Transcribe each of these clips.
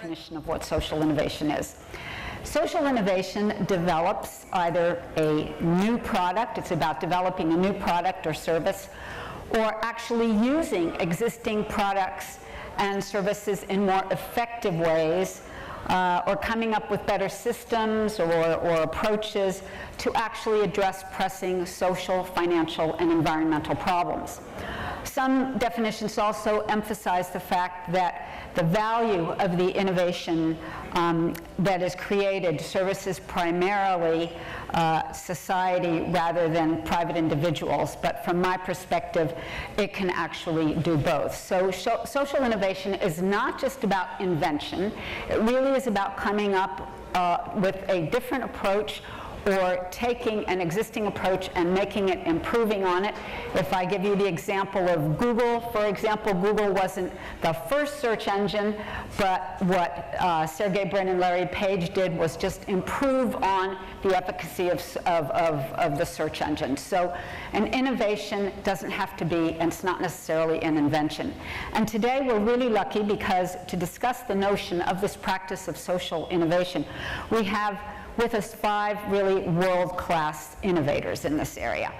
definition of what social innovation is. Social innovation develops either a new product, it's about developing a new product or service, or actually using existing products and services in more effective ways, or coming up with better systems or approaches to actually address pressing social, financial, and environmental problems. Some definitions also emphasize the fact that the value of the innovation that is created services primarily society rather than private individuals, but from my perspective, it can actually do both. So social innovation is not just about invention, it really is about coming up with a different approach or taking an existing approach and making it, improving on it. If I give you the example of Google, for example, Google wasn't the first search engine, but what Sergey Brin and Larry Page did was just improve on the efficacy of the search engine. So an innovation doesn't have to be, and it's not necessarily an invention. And today we're really lucky because to discuss the notion of this practice of social innovation, we have with us 5 really world-class innovators in this area.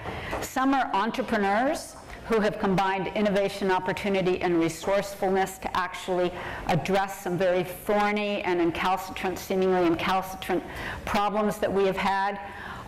Some are entrepreneurs who have combined innovation, opportunity, and resourcefulness to actually address some very thorny and seemingly incalcitrant problems that we have had.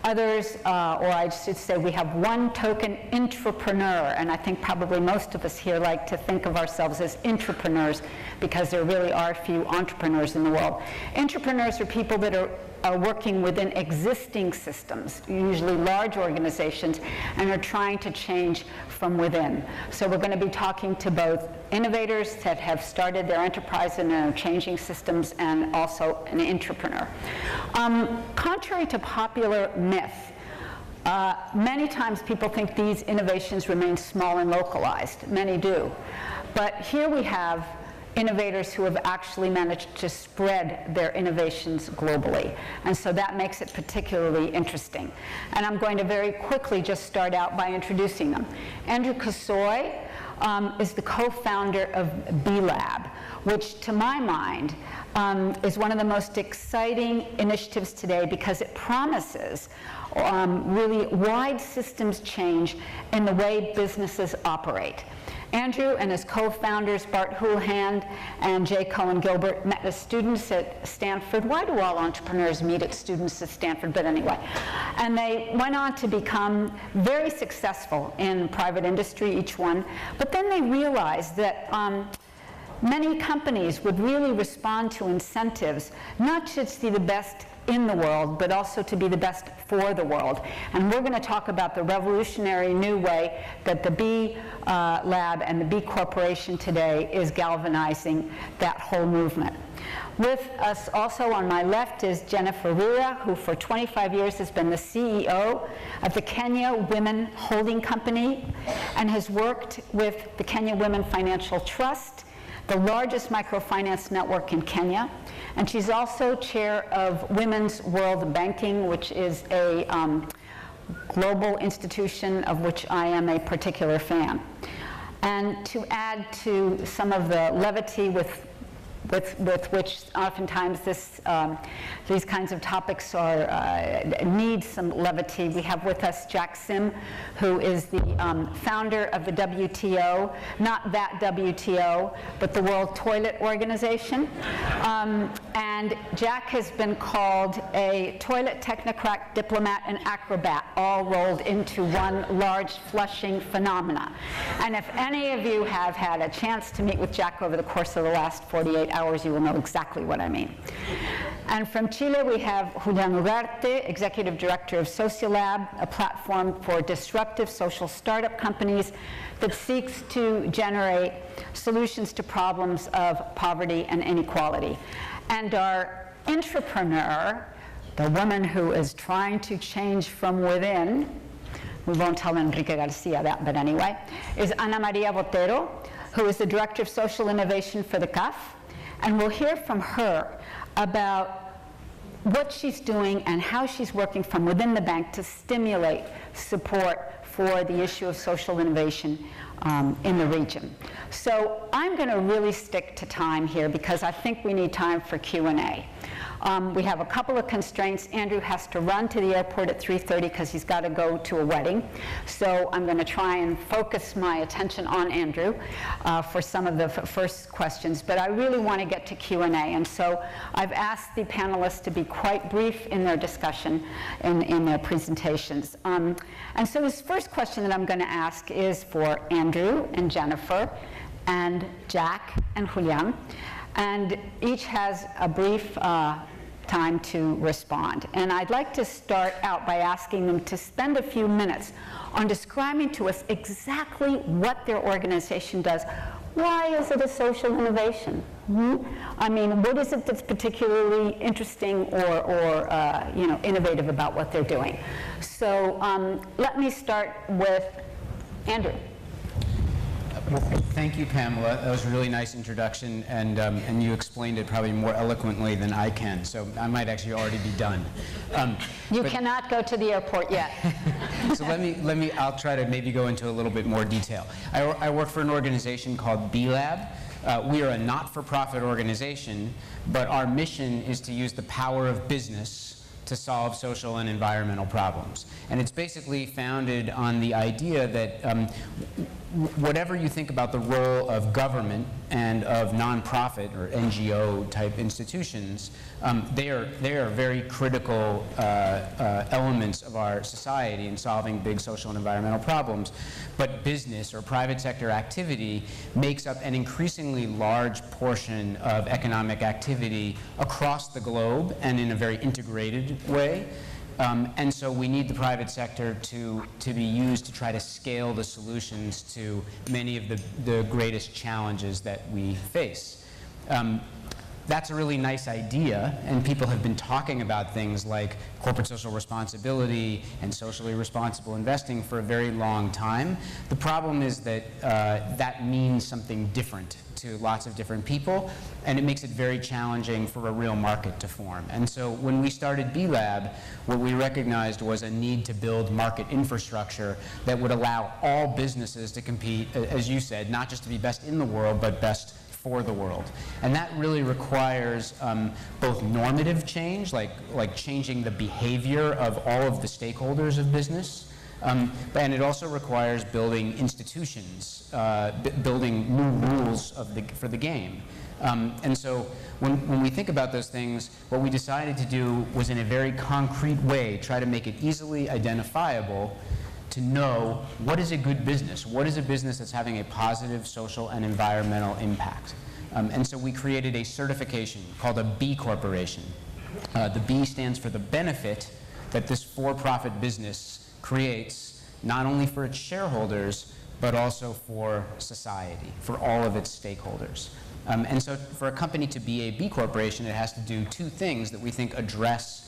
Others, or I should say we have one token intrapreneur, and I think probably most of us here like to think of ourselves as intrapreneurs because there really are few entrepreneurs in the world. Intrapreneurs are people that are working within existing systems, usually large organizations, and are trying to change from within. So we're going to be talking to both innovators that have started their enterprise and are changing systems, and also an intrapreneur. Contrary to popular myth, many times people think these innovations remain small and localized. Many do. But here we have innovators who have actually managed to spread their innovations globally. And so that makes it particularly interesting. And I'm going to very quickly just start out by introducing them. Andrew Kassoy is the co-founder of B-Lab, which to my mind is one of the most exciting initiatives today because it promises really wide systems change in the way businesses operate. Andrew and his co-founders, Bart Houlihan and Jay Cohen Gilbert, met as students at Stanford. Why do all entrepreneurs meet at students at Stanford? But anyway. And they went on to become very successful in private industry, each one. But then they realized that many companies would really respond to incentives, not just to be the best in the world, but also to be the best for the world. And we're going to talk about the revolutionary new way that the B Lab and the B Corporation today is galvanizing that whole movement. With us also on my left is Jennifer Riria, who for 25 years has been the CEO of the Kenya Women Holding Company and has worked with the Kenya Women Financial Trust, the largest microfinance network in Kenya. And she's also chair of Women's World Banking, which is a global institution of which I am a particular fan. And to add to some of the levity with which oftentimes these kinds of topics need some levity. We have with us Jack Sim, who is the founder of the WTO, not that WTO, but the World Toilet Organization. And Jack has been called a toilet technocrat, diplomat, and acrobat, all rolled into one large flushing phenomena. And if any of you have had a chance to meet with Jack over the course of the last 48 hours, you will know exactly what I mean. And from Chile, we have Julián Ugarte, Executive Director of Socialab, a platform for disruptive social startup companies that seeks to generate solutions to problems of poverty and inequality. And our intrapreneur, the woman who is trying to change from within, we won't tell Enrique Garcia that, but anyway, is Ana Mercedes Botero, who is the Director of Social Innovation for the CAF. And we'll hear from her about what she's doing and how she's working from within the bank to stimulate support for the issue of social innovation in the region. So I'm going to really stick to time here because I think we need time for Q&A. We have a couple of constraints. Andrew has to run to the airport at 3:30 because he's got to go to a wedding. So I'm going to try and focus my attention on Andrew for some of the first questions. But I really want to get to Q&A. And so I've asked the panelists to be quite brief in their discussion, in their presentations. And so this first question that I'm going to ask is for Andrew and Jennifer and Jack and Julián. And each has a brief time to respond. And I'd like to start out by asking them to spend a few minutes on describing to us exactly what their organization does. Why is it a social innovation? I mean, what is it that's particularly interesting or innovative about what they're doing? So let me start with Andrew. Well, thank you, Pamela. That was a really nice introduction, and you explained it probably more eloquently than I can, so I might actually already be done. You cannot go to the airport yet. So I'll try to maybe go into a little bit more detail. I work for an organization called B-Lab. We are a not-for-profit organization, but our mission is to use the power of business to solve social and environmental problems. And it's basically founded on the idea that whatever you think about the role of government and of nonprofit or NGO type institutions, they are very critical elements of our society in solving big social and environmental problems. But business or private sector activity makes up an increasingly large portion of economic activity across the globe and in a very integrated way. And so we need the private sector to be used to try to scale the solutions to many of the greatest challenges that we face. That's a really nice idea, and people have been talking about things like corporate social responsibility and socially responsible investing for a very long time. The problem is that that means something different to lots of different people, and it makes it very challenging for a real market to form. And so when we started B-Lab, what we recognized was a need to build market infrastructure that would allow all businesses to compete, as you said, not just to be best in the world, but best for the world. And that really requires both normative change, like changing the behavior of all of the stakeholders of business, and it also requires building institutions, building new rules for the game. And so when we think about those things, what we decided to do was in a very concrete way try to make it easily identifiable to know what is a good business, what is a business that's having a positive social and environmental impact. And so we created a certification called a B Corporation. The B stands for the benefit that this for-profit business creates, not only for its shareholders, but also for society, for all of its stakeholders. And so for a company to be a B Corporation, it has to do two things that we think address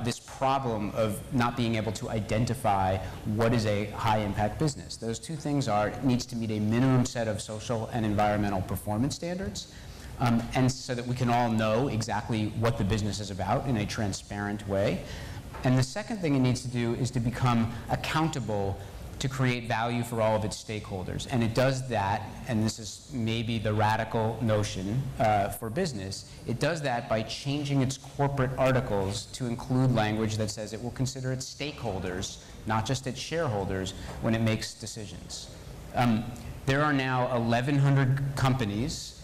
this problem of not being able to identify what is a high-impact business. Those two things are, it needs to meet a minimum set of social and environmental performance standards, and so that we can all know exactly what the business is about in a transparent way. And the second thing it needs to do is to become accountable to create value for all of its stakeholders. And it does that, and this is maybe the radical notion for business, it does that by changing its corporate articles to include language that says it will consider its stakeholders, not just its shareholders, when it makes decisions. There are now 1,100 companies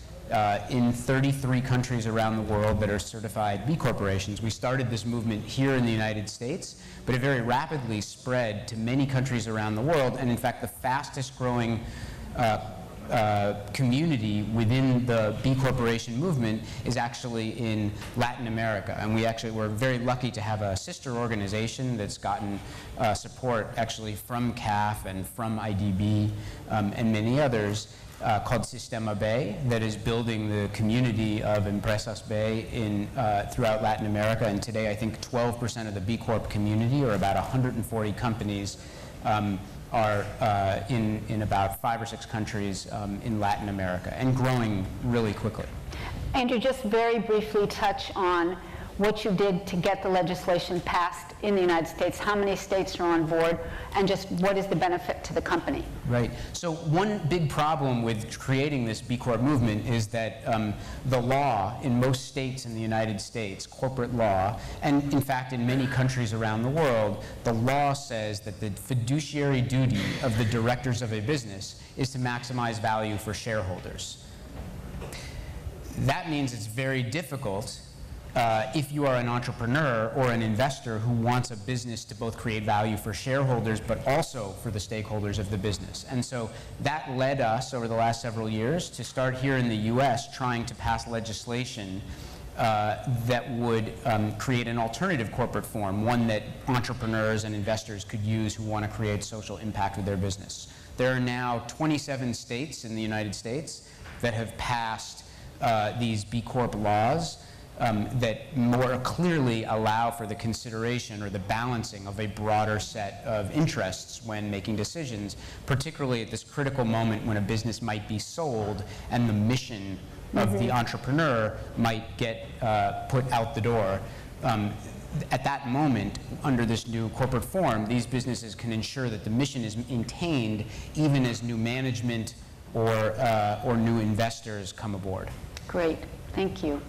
in 33 countries around the world that are certified B Corporations. We started this movement here in the United States, but it very rapidly spread to many countries around the world, and in fact the fastest growing community within the B Corporation movement is actually in Latin America. And we're very lucky to have a sister organization that's gotten support actually from CAF and from IDB and many others, called Sistema B, that is building the community of Empresas B throughout Latin America. And today, I think 12% of the B Corp community, or about 140 companies, are in about 5 or 6 countries in Latin America, and growing really quickly. Andrew, just very briefly touch on what you did to get the legislation passed in the United States, how many states are on board, and just what is the benefit to the company? Right. So one big problem with creating this B Corp movement is that the law in most states in the United States, corporate law, and in fact in many countries around the world, the law says that the fiduciary duty of the directors of a business is to maximize value for shareholders. That means it's very difficult if you are an entrepreneur or an investor who wants a business to both create value for shareholders but also for the stakeholders of the business. And so that led us over the last several years to start here in the US trying to pass legislation that would create an alternative corporate form, one that entrepreneurs and investors could use who want to create social impact with their business. There are now 27 states in the United States that have passed these B Corp laws that more clearly allow for the consideration or the balancing of a broader set of interests when making decisions, particularly at this critical moment when a business might be sold and the mission of the entrepreneur might get put out the door. At that moment, under this new corporate form, these businesses can ensure that the mission is maintained even as new management or new investors come aboard. Great, thank you.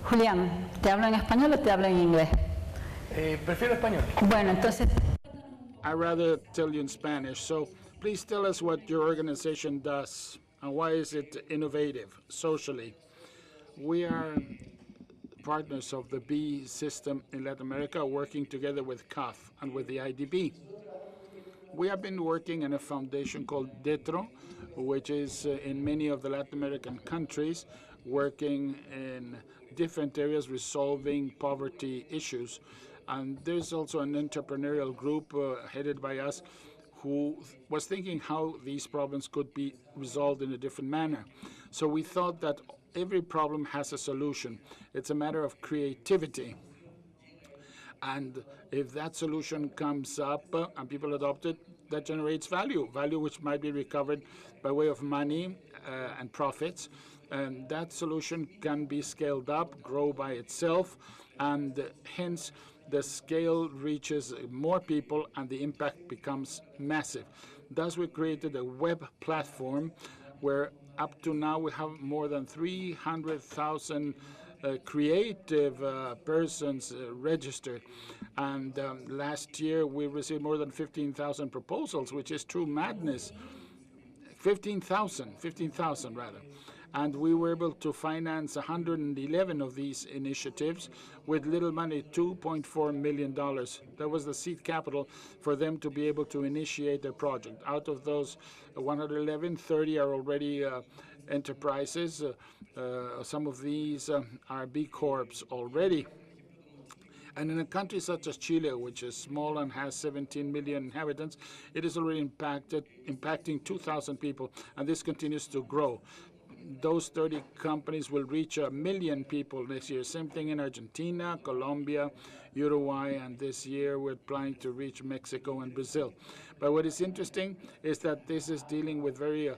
Julián, ¿te hablo en español o te hablo en inglés? Prefiero español. Bueno, entonces, I'd rather tell you in Spanish. So please tell us what your organization does and why is it innovative socially. We are partners of the B system in Latin America, working together with CAF and with the IDB. We have been working in a foundation called DETRO, which is in many of the Latin American countries, working in different areas resolving poverty issues. And there's also an entrepreneurial group headed by us who was thinking how these problems could be resolved in a different manner. So we thought that every problem has a solution. It's a matter of creativity. And if that solution comes up and people adopt it, that generates value which might be recovered by way of money and profits. And that solution can be scaled up, grow by itself, and hence the scale reaches more people and the impact becomes massive. Thus, we created a web platform where up to now we have more than 300,000 creative persons registered. And last year we received more than 15,000 proposals, which is true madness. 15,000 rather. And we were able to finance 111 of these initiatives with little money, $2.4 million. That was the seed capital for them to be able to initiate their project. Out of those 111, 30 are already enterprises. Some of these are B Corps already. And in a country such as Chile, which is small and has 17 million inhabitants, it is already impacting 2,000 people, and this continues to grow. Those 30 companies will reach 1 million people this year. Same thing in Argentina, Colombia, Uruguay, and this year we're planning to reach Mexico and Brazil. But what is interesting is that this is dealing with very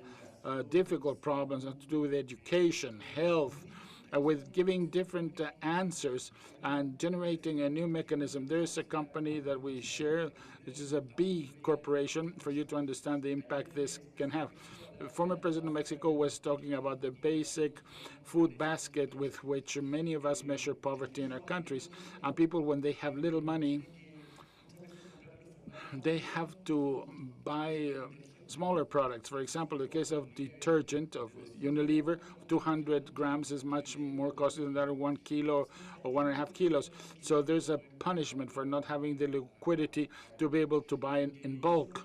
difficult problems that have to do with education, health, with giving different answers and generating a new mechanism. There's a company that we share, which is a B corporation, for you to understand the impact this can have. The former president of Mexico was talking about the basic food basket with which many of us measure poverty in our countries. And people, when they have little money, they have to buy smaller products. For example, in the case of detergent of Unilever, 200 grams is much more costly than that of 1 kilo or 1.5 kilos. So there's a punishment for not having the liquidity to be able to buy in bulk.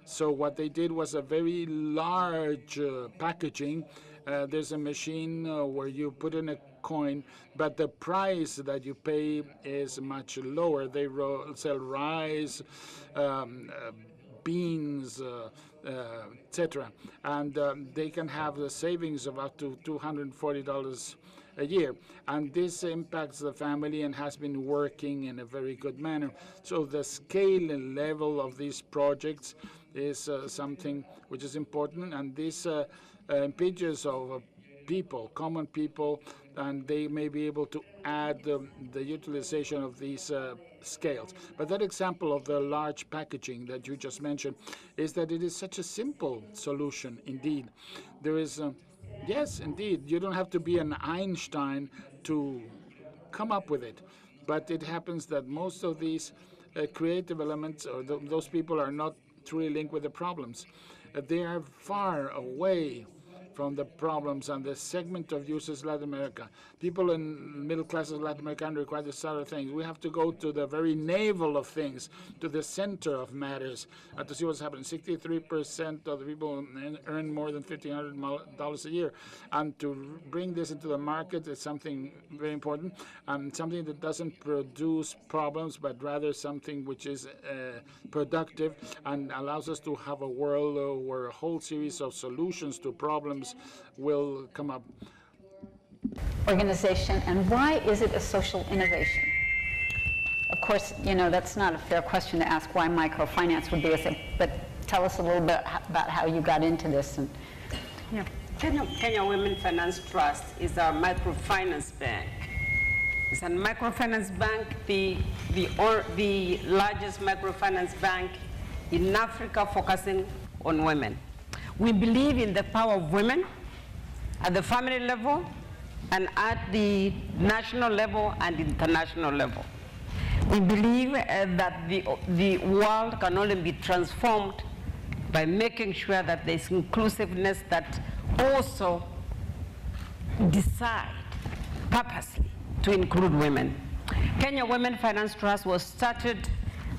So what they did was a very large packaging. There's a machine where you put in a coin, but the price that you pay is much lower. They sell rice, beans, etc. And they can have the savings of up to $240 a year. And this impacts the family and has been working in a very good manner. So the scale and level of these projects is something which is important. And this impetus of people, common people, and they may be able to add the utilization of these scales. But that example of the large packaging that you just mentioned is that it is such a simple solution indeed. There is, yes, indeed, you don't have to be an Einstein to come up with it. But it happens that most of these creative elements, or those people are not truly linked with the problems. They are far away from the problems and the segment of users Latin America. People in middle classes of Latin America require this sort of things. We have to go to the very navel of things, to the center of matters, to see what's happening. 63% of the people earn more than $1,500 a year. And to bring this into the market is something very important, and something that doesn't produce problems, but rather something which is productive and allows us to have a world where a whole series of solutions to problems will come up. Organization, and why is it a social innovation? Of course, you know, that's not a fair question to ask why microfinance would be but tell us a little bit about how you got into this. And yeah. Kenya Women Finance Trust is a microfinance bank. It's a microfinance bank, the largest microfinance bank in Africa, focusing on women. We believe in the power of women at the family level and at the national level and international level. We believe that the world can only be transformed by making sure that there's inclusiveness that also decide purposely to include women. Kenya Women Finance Trust was started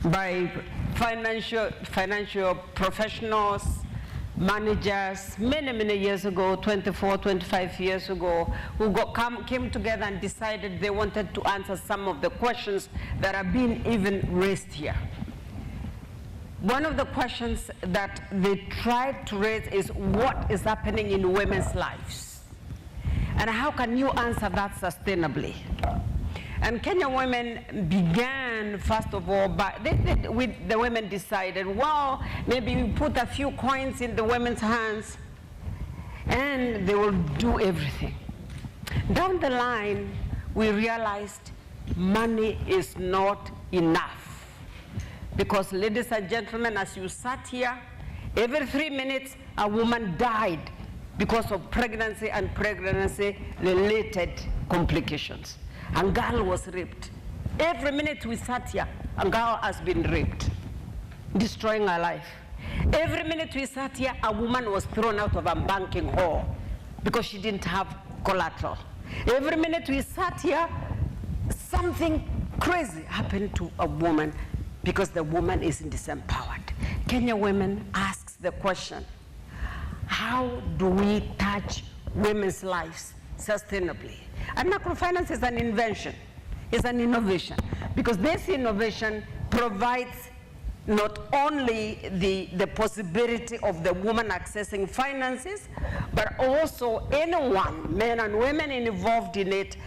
by financial professionals, managers, many years ago, 24, 25 years ago, who came together and decided they wanted to answer some of the questions that are being even raised here. One of the questions that they tried to raise is what is happening in women's lives? And how can you answer that sustainably? And Kenya women began, first of all, the women decided, well, maybe we put a few coins in the women's hands and they will do everything. Down the line, we realized money is not enough. Because, ladies and gentlemen, as you sat here, every 3 minutes, a woman died because of pregnancy and pregnancy-related complications. A girl was raped. Every minute we sat here, a girl has been raped, destroying her life. Every minute we sat here, a woman was thrown out of a banking hall because she didn't have collateral. Every minute we sat here, something crazy happened to a woman because the woman is disempowered. Kenya Women asks the question, how do we touch women's lives sustainably? And microfinance is an invention, it's an innovation, because this innovation provides not only the possibility of the woman accessing finances, but also anyone, men and women involved in it,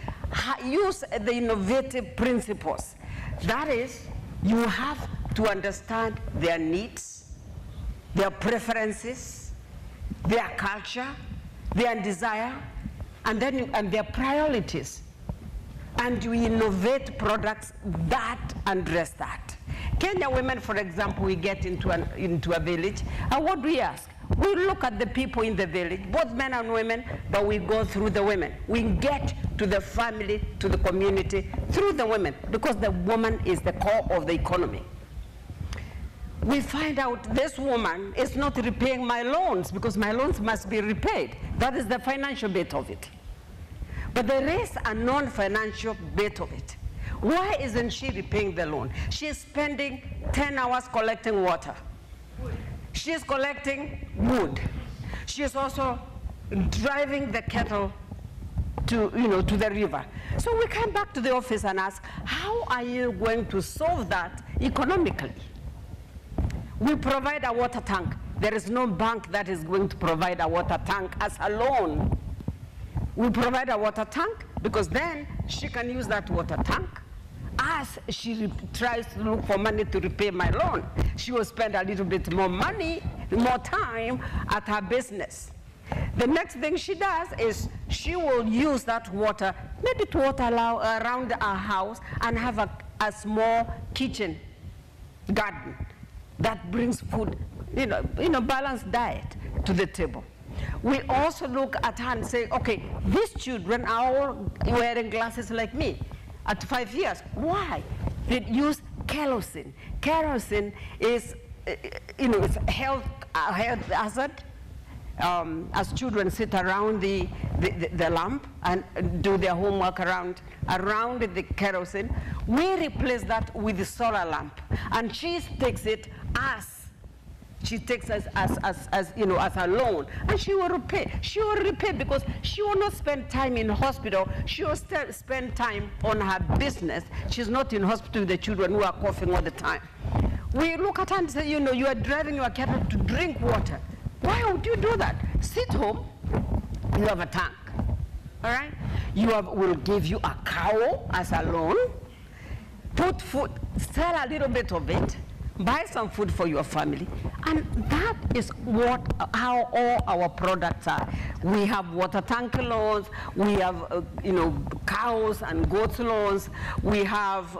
use the innovative principles. That is, you have to understand their needs, their preferences, their culture, their desire, and their priorities. And we innovate products that address that. Kenya women, for example, we get into a village, and what do we ask? We look at the people in the village, both men and women, but we go through the women. We get to the family, to the community, through the women, because the woman is the core of the economy. We find out this woman is not repaying my loans because my loans must be repaid. That is the financial bit of it. But there is a non-financial bit of it. Why isn't she repaying the loan? She is spending 10 hours collecting water. She is collecting wood. She is also driving the cattle to the river. So we come back to the office and ask, how are you going to solve that economically? We provide a water tank. There is no bank that is going to provide a water tank as a loan. We provide a water tank because then she can use that water tank. As she tries to look for money to repay my loan, she will spend a little bit more money, more time at her business. The next thing she does is she will use that water, maybe to water around our house and have a small kitchen garden that brings food, balanced diet to the table. We also look at her and say, okay, these children are all wearing glasses like me at 5 years. Why? They use kerosene. Kerosene is, it's a health hazard. As children sit around the lamp and do their homework around the kerosene, we replace that with the solar lamp. And she takes it as a loan, and she will repay. She will repay because she will not spend time in hospital. She will spend time on her business. She's not in hospital with the children who are coughing all the time. We look at her and say, you are driving your cattle to drink water. Why would you do that? Sit home, you have a tank, all right? We'll give you a cow as a loan, put food, sell a little bit of it, buy some food for your family, and that is how all our products are. We have water tank loans, we have cows and goats loans, we have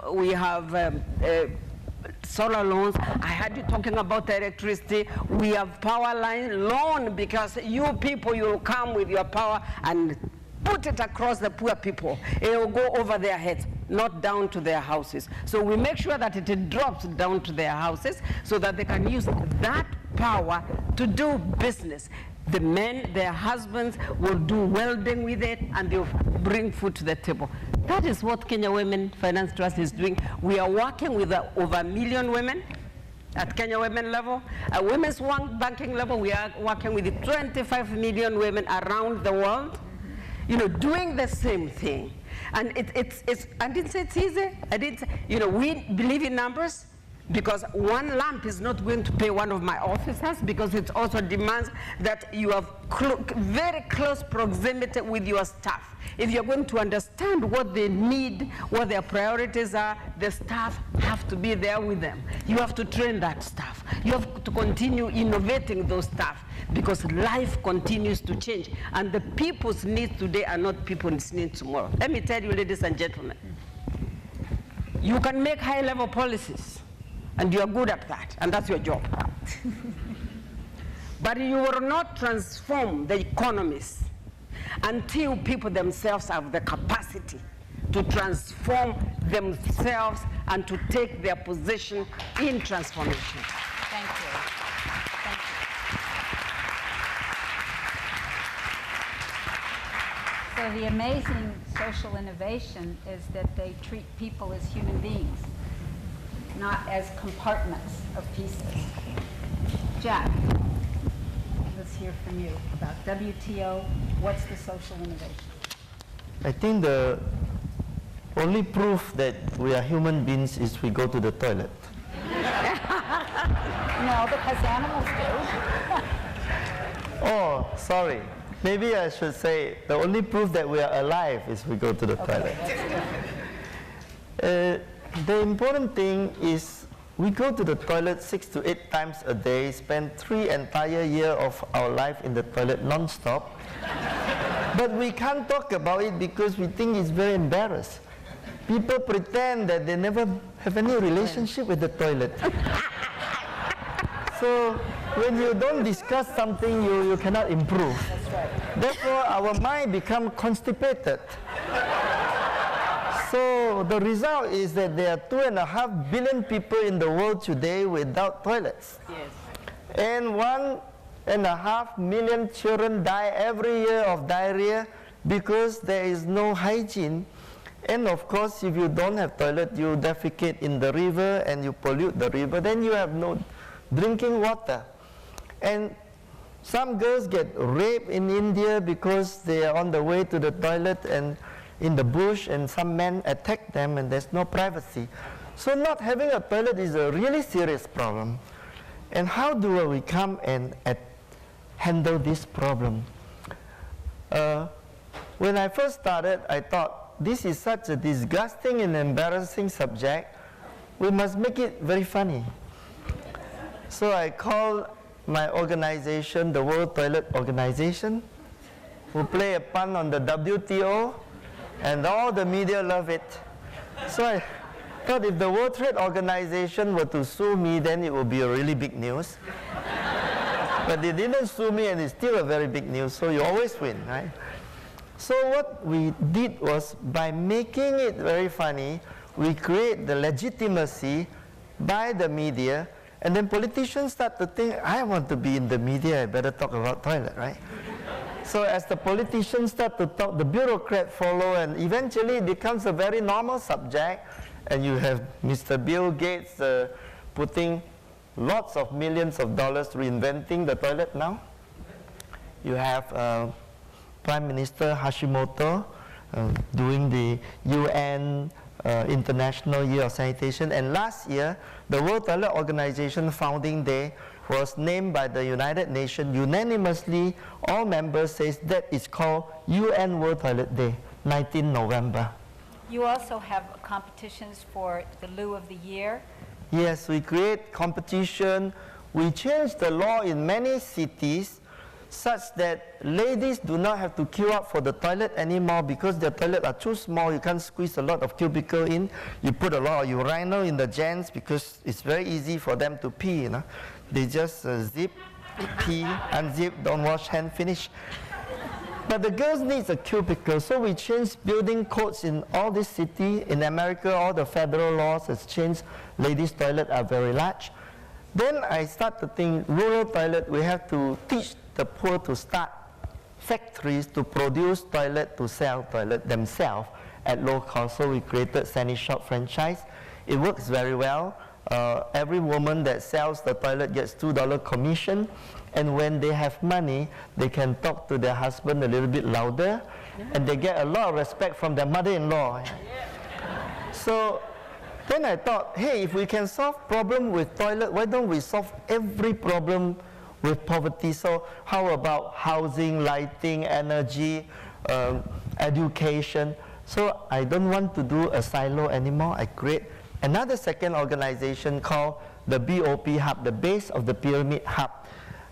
solar loans. I heard you talking about electricity. We have power line loan because you people, you'll come with your power and put it across the poor people. It will go over their heads, not down to their houses. So we make sure that it drops down to their houses so that they can use that power to do business. The men, their husbands, will do welding with it, and they'll bring food to the table. That is what Kenya Women Finance Trust is doing. We are working with over 1 million women at Kenya Women level. At Women's Banking level, we are working with 25 million women around the world, doing the same thing. And I didn't say it's easy. We believe in numbers, because one lamp is not going to pay one of my officers, because it also demands that you have very close proximity with your staff. If you're going to understand what they need, what their priorities are, the staff have to be there with them. You have to train that staff. You have to continue innovating those staff, because life continues to change. And the people's needs today are not people's needs tomorrow. Let me tell you, ladies and gentlemen, you can make high-level policies, and you are good at that, and that's your job. But you will not transform the economies until people themselves have the capacity to transform themselves and to take their position in transformation. Thank you. Thank you. So the amazing social innovation is that they treat people as human beings, not as compartments of pieces. Jack, let's hear from you about WTO. What's the social innovation? I think the only proof that we are human beings is we go to the toilet. No, because animals do. Oh, sorry. Maybe I should say the only proof that we are alive is we go to the toilet. The important thing is we go to the toilet 6 to 8 times a day, spend 3 entire years of our life in the toilet non-stop. But we can't talk about it because we think it's very embarrassing. People pretend that they never have any relationship with the toilet. So when you don't discuss something, you cannot improve. That's right. Therefore, our mind becomes constipated. So the result is that there are 2.5 billion people in the world today without toilets. Yes. And 1.5 million children die every year of diarrhea because there is no hygiene. And of course, if you don't have toilet, you defecate in the river and you pollute the river, then you have no drinking water. And some girls get raped in India because they are on the way to the toilet and in the bush, and some men attack them, and there's no privacy. So not having a toilet is a really serious problem. And how do we come and handle this problem? When I first started, I thought, this is such a disgusting and embarrassing subject, we must make it very funny. So I called my organization the World Toilet Organization. who play a pun on the WTO, and all the media love it. So I thought if the World Trade Organization were to sue me, then it would be a really big news. But they didn't sue me, and it's still a very big news, so you always win, right? So what we did was, by making it very funny, we create the legitimacy by the media, and then politicians start to think, I want to be in the media, I better talk about toilet, right? So as the politicians start to talk, the bureaucrats follow, and eventually it becomes a very normal subject, and you have Mr. Bill Gates putting lots of millions of dollars reinventing the toilet now. You have Prime Minister Hashimoto doing the UN International Year of Sanitation, and last year the World Toilet Organization founding day was named by the United Nations unanimously. All members says that it's called UN World Toilet Day, 19 November. You also have competitions for the loo of the year. Yes, we create competition. We change the law in many cities such that ladies do not have to queue up for the toilet anymore because their toilets are too small. You can't squeeze a lot of cubicle in. You put a lot of urinal in the gents because it's very easy for them to pee, you know. They just zip, pee, unzip, don't wash hand, finish. But the girls need a cubicle, so we changed building codes in all this city. In America, all the federal laws has changed. Ladies' toilets are very large. Then I start to think, rural toilet, we have to teach the poor to start factories to produce toilet, to sell toilet themselves at low cost. So we created Sandy Shop franchise. It works very well. Every woman that sells the toilet gets $2 commission. And when they have money, they can talk to their husband a little bit louder, and they get a lot of respect from their mother-in-law. So then I thought, hey, if we can solve problem with toilet, why don't we solve every problem with poverty? So how about housing, lighting, energy, education? So I don't want to do a silo anymore. I create another second organization called the BOP Hub, the Base of the Pyramid Hub.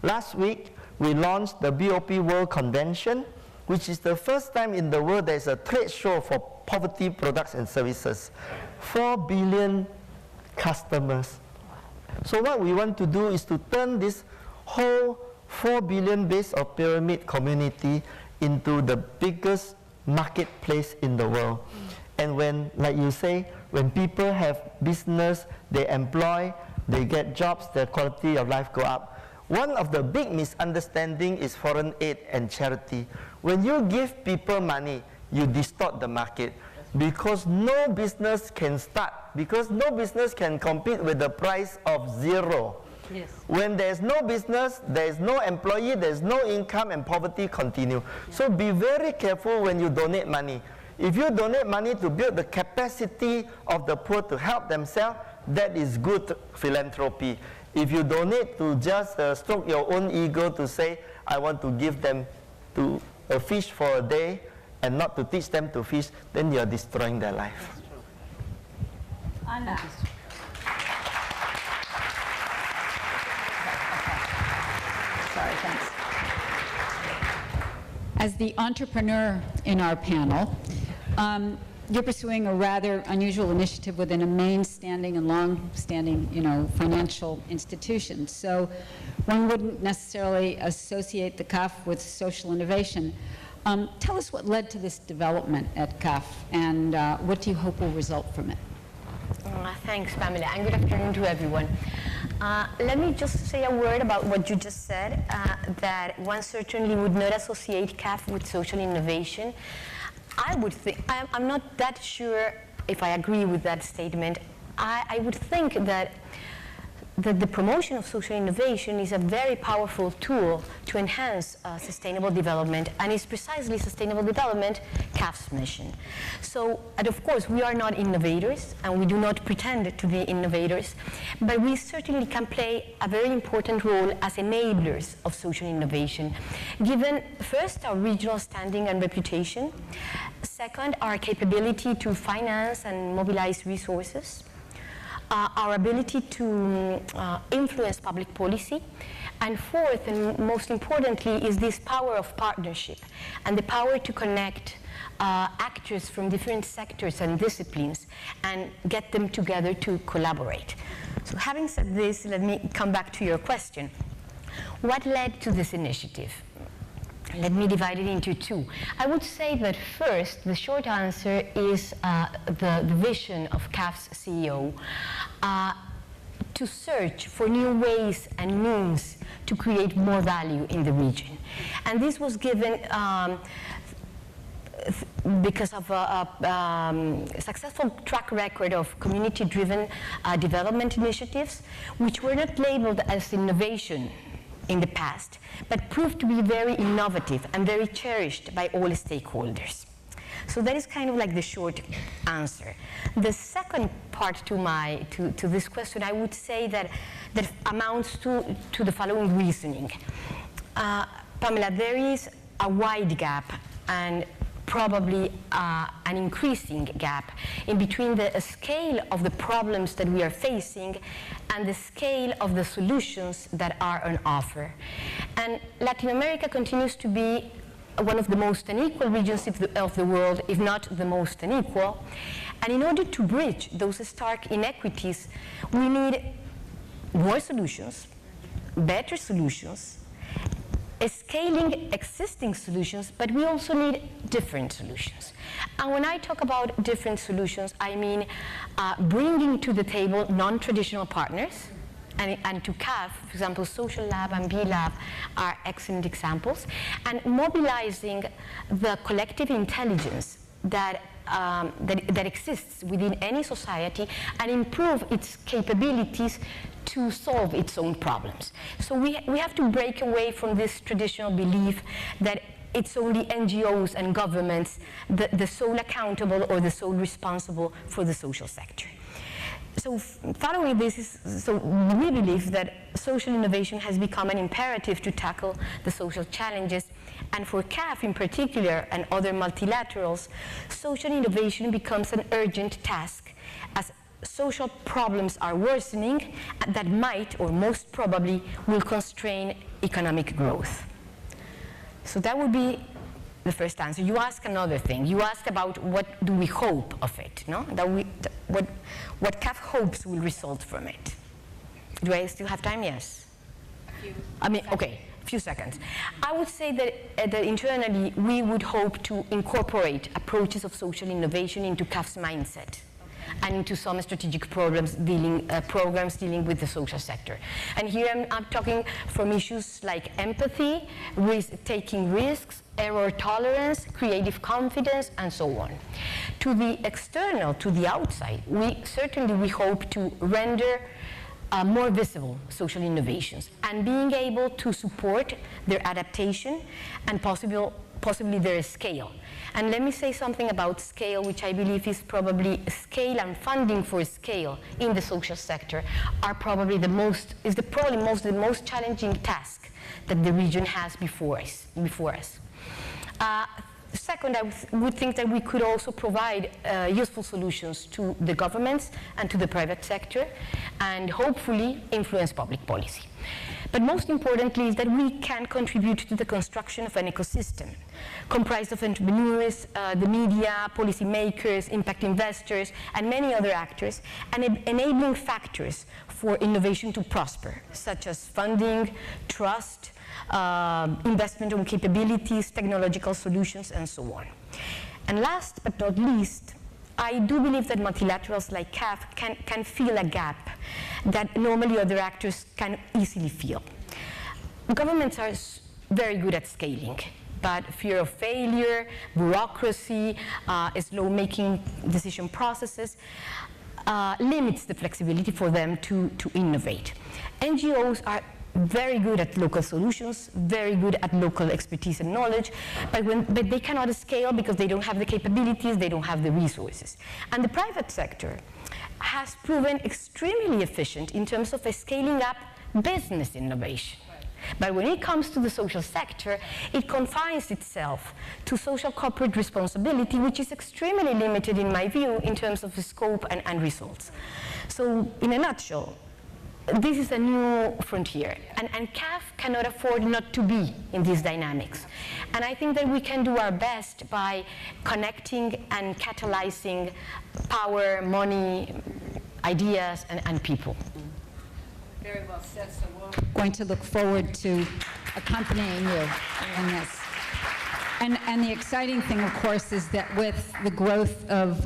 Last week, we launched the BOP World Convention, which is the first time in the world there's a trade show for poverty products and services. 4 billion customers. So what we want to do is to turn this whole 4 billion base of pyramid community into the biggest marketplace in the world. And when, like you say, when people have business, they employ, they get jobs, their quality of life go up. One of the big misunderstandings is foreign aid and charity. When you give people money, you distort the market because no business can start, because no business can compete with the price of zero. Yes. When there's no business, there's no employee, there's no income, and poverty continue. So be very careful when you donate money. If you donate money to build the capacity of the poor to help themselves, that is good philanthropy. If you donate to just stroke your own ego to say, I want to give them to a fish for a day and not to teach them to fish, then you're destroying their life. Ana. Sorry, thanks. As the entrepreneur in our panel, you're pursuing a rather unusual initiative within a main-standing and long-standing, financial institution. So one wouldn't necessarily associate the CAF with social innovation. Tell us what led to this development at CAF, and what do you hope will result from it? Thanks, Pamela, and good afternoon to everyone. Let me just say a word about what you just said, that one certainly would not associate CAF with social innovation. I would think, I'm not that sure if I agree with that statement. I would think that the promotion of social innovation is a very powerful tool to enhance sustainable development, and is precisely sustainable development CAF's mission. So, and of course, we are not innovators, and we do not pretend to be innovators, but we certainly can play a very important role as enablers of social innovation, given first our regional standing and reputation, second our capability to finance and mobilize resources, our ability to influence public policy, And fourth, and most importantly, is this power of partnership and the power to connect actors from different sectors and disciplines and get them together to collaborate. So having said this, let me come back to your question. What led to this initiative? Let me divide it into two. I would say that first, the short answer is the vision of CAF's CEO to search for new ways and means to create more value in the region. And this was given because of a successful track record of community-driven development initiatives, which were not labeled as innovation in the past, but proved to be very innovative and very cherished by all stakeholders. So that is kind of like the short answer. The second part to this question, I would say that amounts to the following reasoning. Pamela, there is a wide gap and probably an increasing gap in between the scale of the problems that we are facing and the scale of the solutions that are on offer. And Latin America continues to be one of the most unequal regions of the world, if not the most unequal. And in order to bridge those stark inequities, we need more solutions, better solutions, scaling existing solutions, but we also need different solutions. And when I talk about different solutions, I mean bringing to the table non-traditional partners, and to CAF, for example, Socialab and Bilab are excellent examples, and mobilizing the collective intelligence that exists within any society and improve its capabilities to solve its own problems. So we have to break away from this traditional belief that it's only NGOs and governments the sole accountable or the sole responsible for the social sector. So following this, we believe that social innovation has become an imperative to tackle the social challenges, and for CAF in particular and other multilaterals, social innovation becomes an urgent task as social problems are worsening that might or most probably will constrain economic growth. So that would be the first answer. You ask another thing. You ask about what do we hope of it, no? What CAF hopes will result from it. Do I still have time? Yes. Okay, a few seconds. I would say that internally we would hope to incorporate approaches of social innovation into CAF's mindset and into some strategic programs dealing with the social sector. And here I'm talking from issues like empathy, taking risks, error tolerance, creative confidence, and so on. To the external, to the outside, we hope to render more visible social innovations and being able to support their adaptation and possibly their scale. And let me say something about scale, which I believe is probably scale and funding for scale in the social sector are probably the most challenging task that the region has before us. Second, I would think that we could also provide useful solutions to the governments and to the private sector and hopefully influence public policy. But most importantly is that we can contribute to the construction of an ecosystem comprised of entrepreneurs, the media, policymakers, impact investors, and many other actors, and enabling factors for innovation to prosper, such as funding, trust, investment on capabilities, technological solutions, and so on. And last but not least, I do believe that multilaterals like CAF can fill a gap that normally other actors can easily fill. Governments are very good at scaling, but fear of failure, bureaucracy, slow-making decision processes limits the flexibility for them to innovate. NGOs are very good at local solutions, very good at local expertise and knowledge, but they cannot scale because they don't have the capabilities, they don't have the resources. And the private sector has proven extremely efficient in terms of scaling up business innovation. But when it comes to the social sector, it confines itself to social corporate responsibility, which is extremely limited, in my view, in terms of the scope and results. So, in a nutshell, this is a new frontier, and CAF cannot afford not to be in these dynamics. And I think that we can do our best by connecting and catalyzing power, money, ideas, and people. Very well said. So we're going to look forward to accompanying you in this. And the exciting thing, of course, is that with the growth of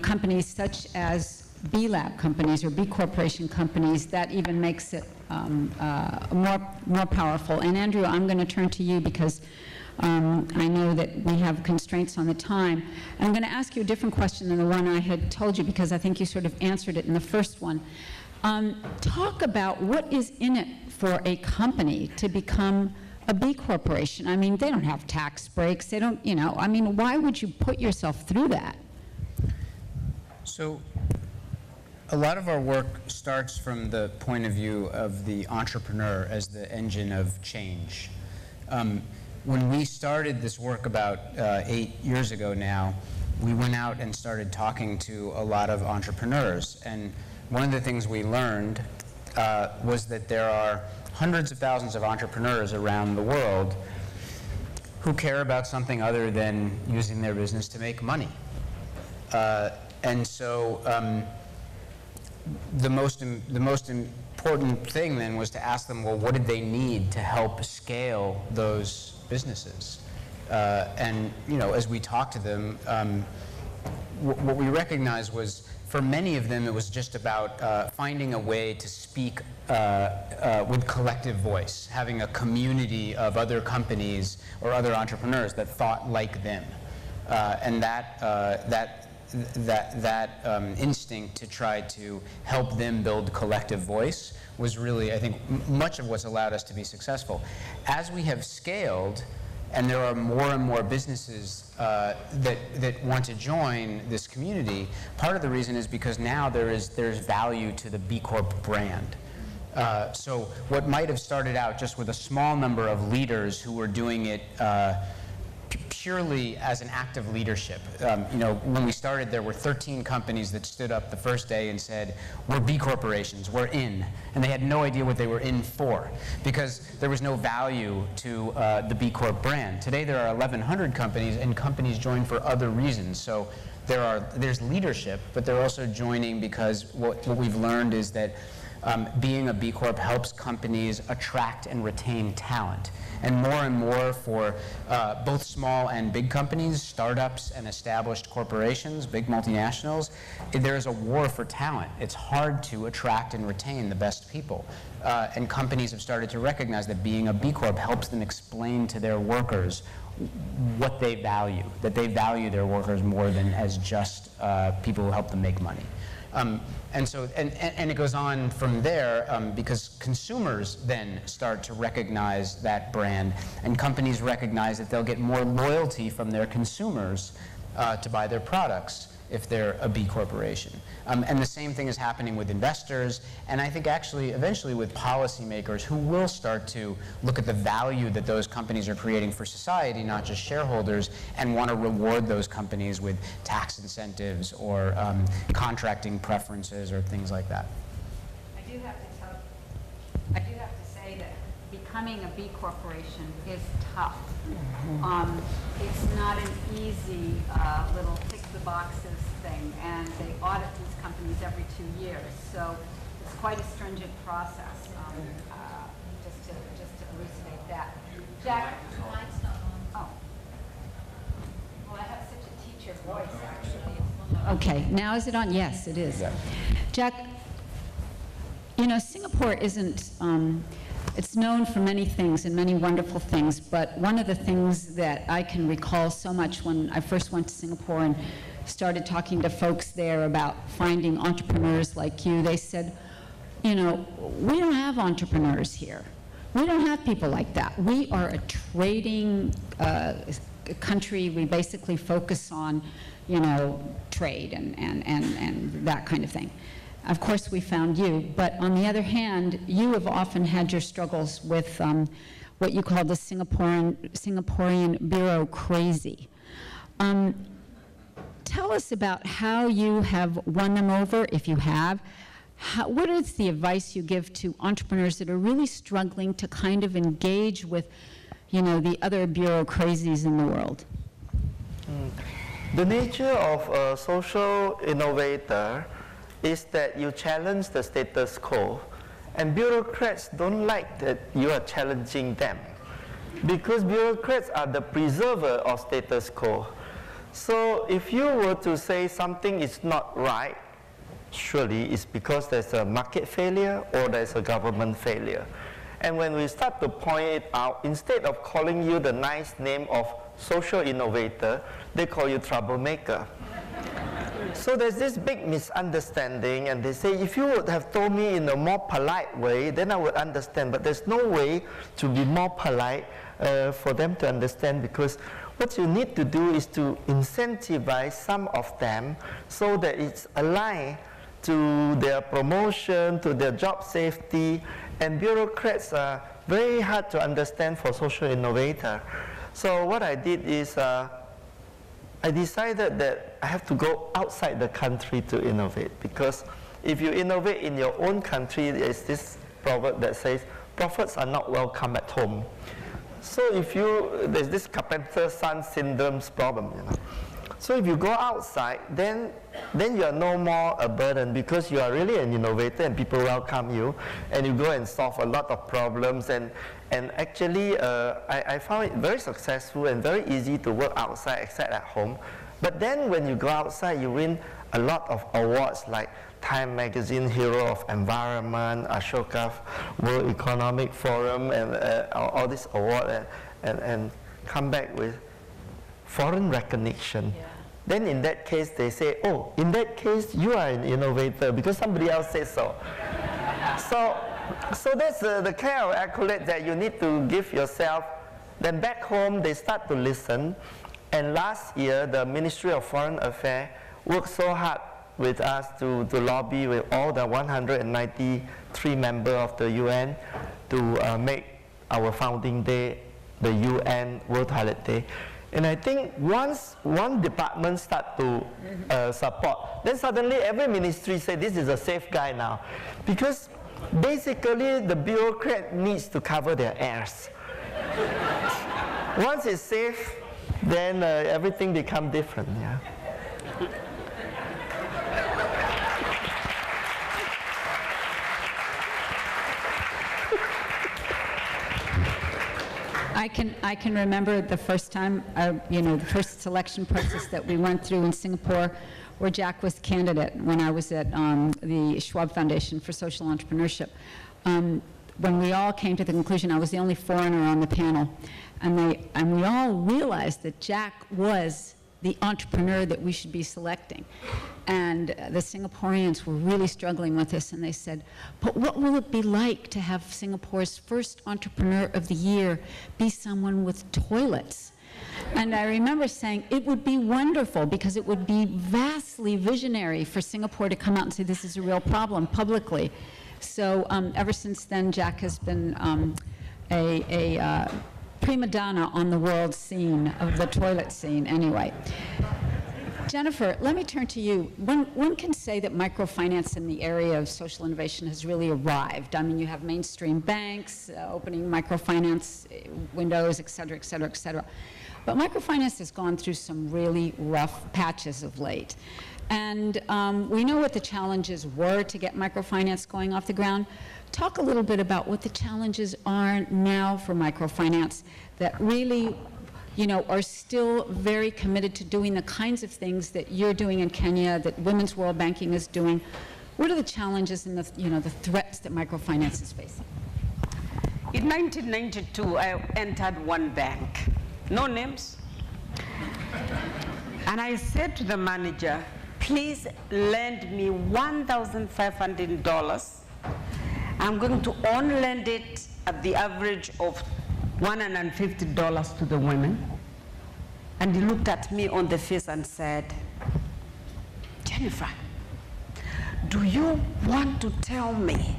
companies such as B Lab companies or B Corporation companies, that even makes it more powerful. And Andrew, I'm going to turn to you because I know that we have constraints on the time. And I'm going to ask you a different question than the one I had told you, because I think you sort of answered it in the first one. Talk about what is in it for a company to become a B Corporation. I mean, they don't have tax breaks. They don't, I mean, why would you put yourself through that? So a lot of our work starts from the point of view of the entrepreneur as the engine of change. When we started this work about 8 years ago now, we went out and started talking to a lot of entrepreneurs. And one of the things we learned was that there are hundreds of thousands of entrepreneurs around the world who care about something other than using their business to make money. And so the most important thing then was to ask them, well, what did they need to help scale those businesses? And as we talked to them, what we recognized was, for many of them, it was just about finding a way to speak with collective voice, having a community of other companies or other entrepreneurs that thought like them, and that instinct to try to help them build collective voice was really, I think, much of what's allowed us to be successful. As we have scaled, and there are more and more businesses that want to join this community, part of the reason is because now there's value to the B Corp brand. So what might have started out just with a small number of leaders who were doing it purely as an act of leadership. When we started, there were 13 companies that stood up the first day and said, we're B corporations, we're in. And they had no idea what they were in for, because there was no value to the B Corp brand. Today there are 1,100 companies, and companies join for other reasons. So there's leadership, but they're also joining because what we've learned is that being a B Corp helps companies attract and retain talent. And more for both small and big companies, startups and established corporations, big multinationals, there's a war for talent. It's hard to attract and retain the best people. And companies have started to recognize that being a B Corp helps them explain to their workers what they value, that they value their workers more than as just people who help them make money. And it goes on from there because consumers then start to recognize that brand, and companies recognize that they'll get more loyalty from their consumers to buy their products if they're a B corporation. And the same thing is happening with investors, and I think actually eventually with policymakers who will start to look at the value that those companies are creating for society, not just shareholders, and want to reward those companies with tax incentives or contracting preferences or things like that. I do have to say that becoming a B corporation is tough. It's not an easy little tick the boxes thing, and they audit these companies every 2 years, so it's quite a stringent process. Just to elucidate that. Jack? Oh. Well, I have such a teacher voice, actually. Okay, now is it on? Yes, it is. Yeah. Jack, Singapore isn't, it's known for many things and many wonderful things, but one of the things that I can recall so much when I first went to Singapore and started talking to folks there about finding entrepreneurs like you, they said, we don't have entrepreneurs here. We don't have people like that. We are a trading country. We basically focus on, trade and that kind of thing. Of course, we found you, but on the other hand, you have often had your struggles with what you call the Singaporean bureaucracy. Tell us about how you have won them over, if you have, what is the advice you give to entrepreneurs that are really struggling to kind of engage with, the other bureaucracies in the world? The nature of a social innovator is that you challenge the status quo, and bureaucrats don't like that you are challenging them, because bureaucrats are the preserver of status quo. So if you were to say something is not right, surely it's because there's a market failure or there's a government failure. And when we start to point it out, instead of calling you the nice name of social innovator, they call you troublemaker. So there's this big misunderstanding, and they say, if you would have told me in a more polite way, then I would understand. But there's no way to be more polite for them to understand, because what you need to do is to incentivize some of them so that it's aligned to their promotion, to their job safety, and bureaucrats are very hard to understand for social innovator. So what I did is I decided that I have to go outside the country to innovate, because if you innovate in your own country, there's this proverb that says, prophets are not welcome at home. So there's this carpenter's son syndrome's problem, So if you go outside, then you are no more a burden, because you are really an innovator and people welcome you, and you go and solve a lot of problems. And actually, I found it very successful and very easy to work outside except at home. But then when you go outside, you win a lot of awards like Time Magazine Hero of Environment, Ashoka World Economic Forum, and all these awards, and come back with foreign recognition. Yeah. Then in that case, they say, oh, in that case, you are an innovator because somebody else says so. So that's the kind of accolade that you need to give yourself. Then back home, they start to listen. And last year, the Ministry of Foreign Affairs worked so hard with us to lobby with all the 193 members of the UN to make our founding day the UN World Toilet Day. And I think once one department start to support, then suddenly every ministry say this is a safe guy now. Because basically the bureaucrat needs to cover their ears. Once it's safe, then everything becomes different. Yeah. I can remember the first time, the first selection process that we went through in Singapore, where Jack was candidate when I was at the Schwab Foundation for Social Entrepreneurship. When we all came to the conclusion, I was the only foreigner on the panel, and we all realized that Jack was the entrepreneur that we should be selecting. And the Singaporeans were really struggling with this, and they said, but what will it be like to have Singapore's first entrepreneur of the year be someone with toilets? And I remember saying, it would be wonderful, because it would be vastly visionary for Singapore to come out and say this is a real problem publicly. So ever since then, Jack has been a prima donna on the world scene, of the toilet scene anyway. Jennifer, let me turn to you. One can say that microfinance in the area of social innovation has really arrived. I mean, you have mainstream banks opening microfinance windows, et cetera, et cetera, et cetera. But microfinance has gone through some really rough patches of late. And we know what the challenges were to get microfinance going off the ground. Talk a little bit about what the challenges are now for microfinance that really, are still very committed to doing the kinds of things that you're doing in Kenya, that Women's World Banking is doing. What are the challenges and the threats that microfinance is facing? In 1992, I entered one bank, no names. And I said to the manager, please lend me $1,500. I'm going to only lend it at the average of $150 to the women. And he looked at me on the face and said, Jennifer, do you want to tell me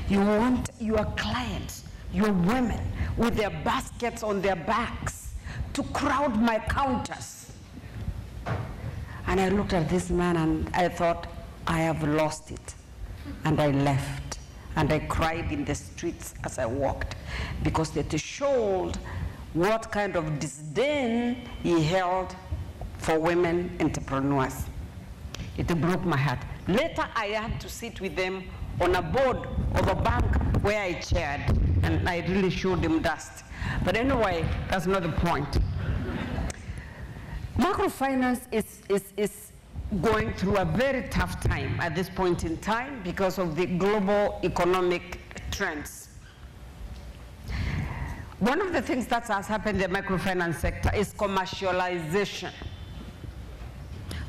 you want your clients, your women, with their baskets on their backs to crowd my counters? And I looked at this man and I thought, I have lost it. And I left. And I cried in the streets as I walked, because it showed what kind of disdain he held for women entrepreneurs. It broke my heart. Later, I had to sit with them on a board of a bank where I chaired, and I really showed them dust. But anyway, that's not the point. Microfinance is going through a very tough time at this point in time because of the global economic trends. One of the things that has happened in the microfinance sector is commercialization.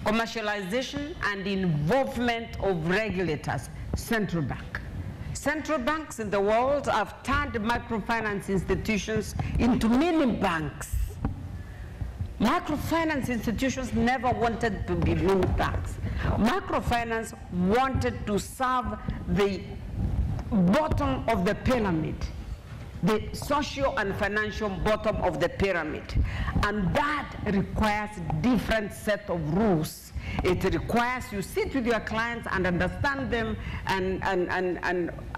Commercialization and involvement of regulators, central bank. Central banks in the world have turned microfinance institutions into mini banks. Microfinance institutions never wanted to be mini banks. Microfinance wanted to serve the bottom of the pyramid, the social and financial bottom of the pyramid. And that requires different set of rules. It requires you sit with your clients and understand them and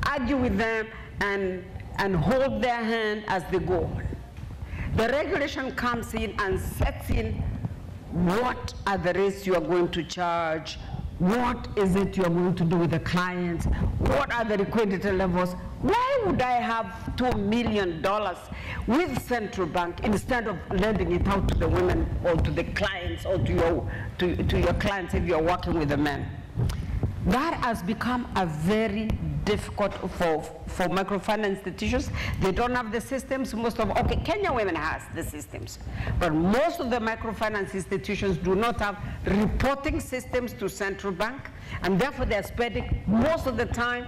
argue with them and hold their hand as they go on. The regulation comes in and sets in what are the rates you are going to charge, what is it you are going to do with the clients, what are the liquidity levels. Why would I have $2 million with central bank instead of lending it out to the women or to the clients or to your clients if you're working with the men? That has become a very difficult for microfinance institutions. They don't have the systems. Okay, Kenya Women has the systems, but most of the microfinance institutions do not have reporting systems to central bank, and therefore they're spending most of the time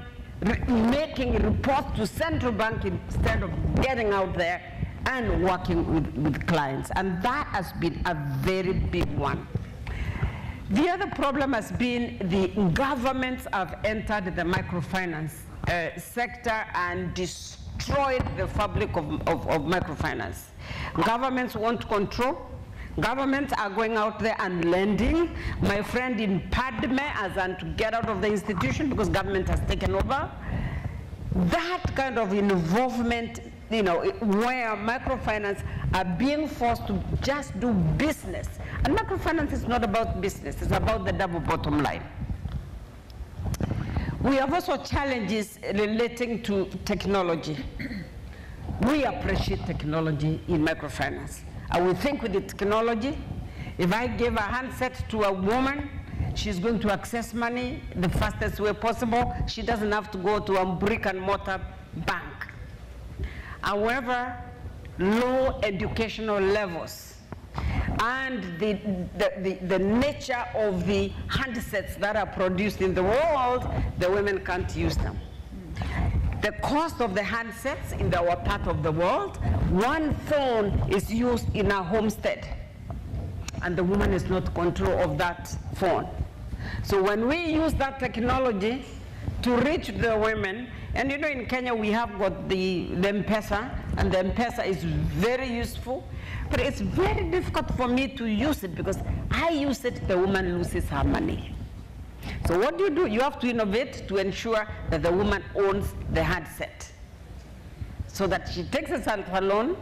making reports to central bank instead of getting out there and working with clients, and that has been a very big one. The other problem has been the governments have entered the microfinance sector and destroyed the fabric of microfinance. Governments want control. Governments are going out there and lending. My friend in Padme has had to get out of the institution because government has taken over. That kind of involvement, where microfinance are being forced to just do business. And microfinance is not about business, it's about the double bottom line. We have also challenges relating to technology. We appreciate technology in microfinance. And we think with the technology, if I give a handset to a woman, she's going to access money the fastest way possible. She doesn't have to go to a brick and mortar bank. However, low educational levels and the nature of the handsets that are produced in the world, the women can't use them. The cost of the handsets in our part of the world, one phone is used in a homestead, and the woman is not in control of that phone. So when we use that technology to reach the women, and in Kenya we have got the M-Pesa, and the M-Pesa is very useful, but it's very difficult for me to use it because I use it, the woman loses her money. So what do? You have to innovate to ensure that the woman owns the handset. So that she takes a loan,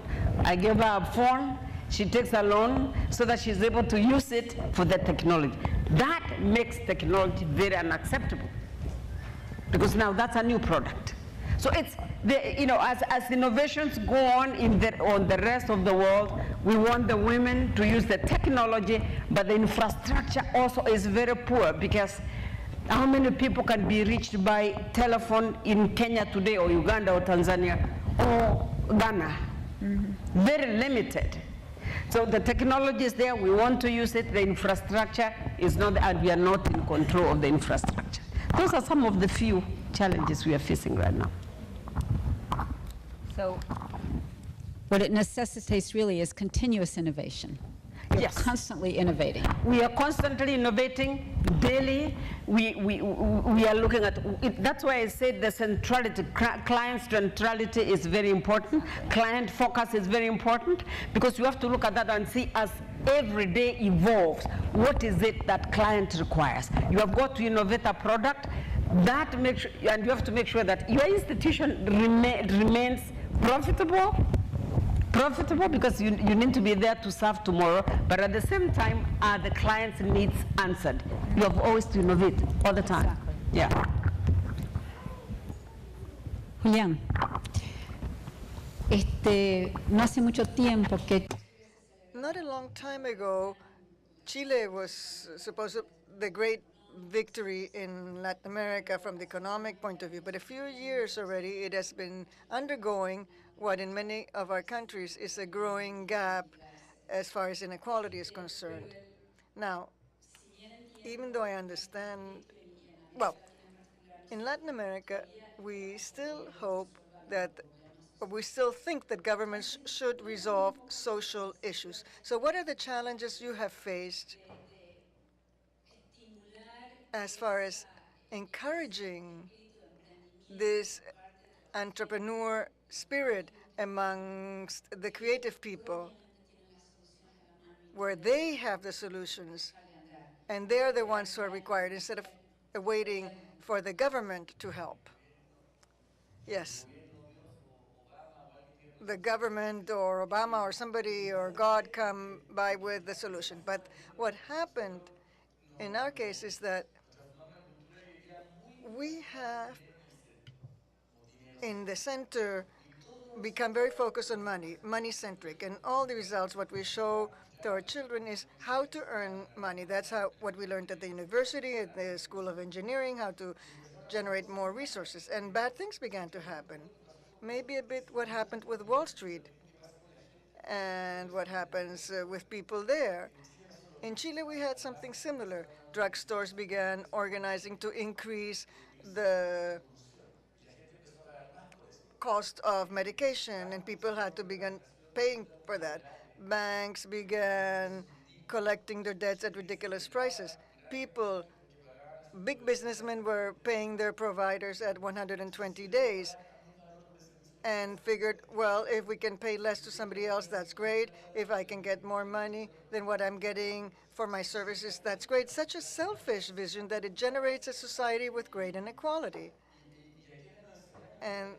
I give her a phone, she takes a loan so that she's able to use it for the technology. That makes technology very unacceptable because now that's a new product. So it's, as innovations go on on the rest of the world, we want the women to use the technology, but the infrastructure also is very poor because how many people can be reached by telephone in Kenya today or Uganda or Tanzania or Ghana? Mm-hmm. Very limited. So the technology is there, we want to use it, the infrastructure is not, and we are not in control of the infrastructure. Those are some of the few challenges we are facing right now. So what it necessitates really is continuous innovation. You're Yes. constantly innovating. We are constantly innovating daily. We are looking at it. That's why I said the centrality, client centrality is very important. Client focus is very important because you have to look at that and see as every day evolves, what is it that client requires? You have got to innovate a product That makes sure, and you have to make sure that your institution remains profitable because you need to be there to serve tomorrow, but at the same time, the client's needs answered. You have always to innovate all the time. Exactly. Yeah. Julián, no hace mucho tiempo que Not a long time ago, Chile was supposed to the great victory in Latin America from the economic point of view, but a few years already it has been undergoing what in many of our countries is a growing gap as far as inequality is concerned. Now, even though I understand, well, in Latin America, we still hope that we still think that governments should resolve social issues. So what are the challenges you have faced as far as encouraging this entrepreneur spirit amongst the creative people, where they have the solutions and they're the ones who are required instead of waiting for the government to help? Yes. The government or Obama or somebody or God come by with the solution. But what happened in our case is that we have in the center become very focused on money, money-centric, and all the results, what we show to our children is how to earn money. That's what we learned at the university, at the School of Engineering, how to generate more resources. And bad things began to happen. Maybe a bit what happened with Wall Street and what happens with people there. In Chile, we had something similar. Drugstores began organizing to increase the cost of medication, and people had to begin paying for that. Banks began collecting their debts at ridiculous prices. People, big businessmen were paying their providers at 120 days and figured, well, if we can pay less to somebody else, that's great. If I can get more money than what I'm getting for my services, that's great. Such a selfish vision that it generates a society with great inequality. And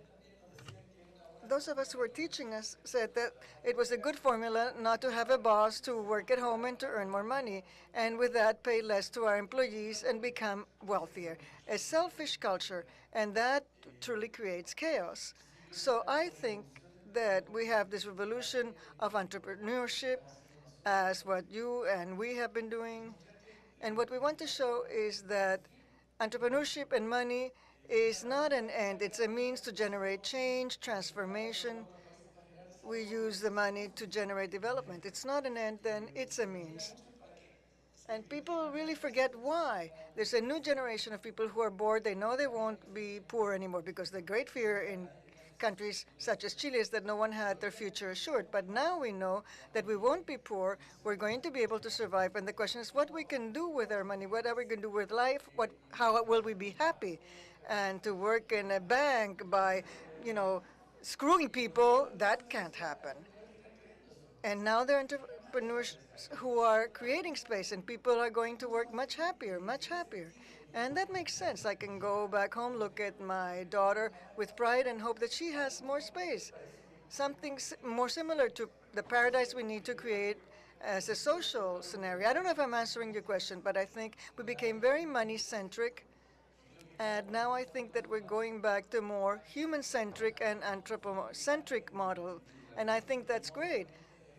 those of us who were teaching us said that it was a good formula not to have a boss, to work at home and to earn more money, and with that pay less to our employees and become wealthier. A selfish culture, and that truly creates chaos. So I think that we have this revolution of entrepreneurship as what you and we have been doing. And what we want to show is that entrepreneurship and money is not an end. It's a means to generate change, transformation. We use the money to generate development. It's not an end, then it's a means. And people really forget why. There's a new generation of people who are bored. They know they won't be poor anymore, because the great fear in countries such as Chile is that no one had their future assured. But now we know that we won't be poor. We're going to be able to survive. And the question is what we can do with our money, what are we going to do with life, how will we be happy? And to work in a bank by, screwing people, that can't happen. And now there are entrepreneurs who are creating space, and people are going to work much happier, much happier. And that makes sense. I can go back home, look at my daughter with pride, and hope that she has more space. Something more similar to the paradise we need to create as a social scenario. I don't know if I'm answering your question, but I think we became very money-centric. And now I think that we're going back to more human-centric and anthropocentric model. And I think that's great.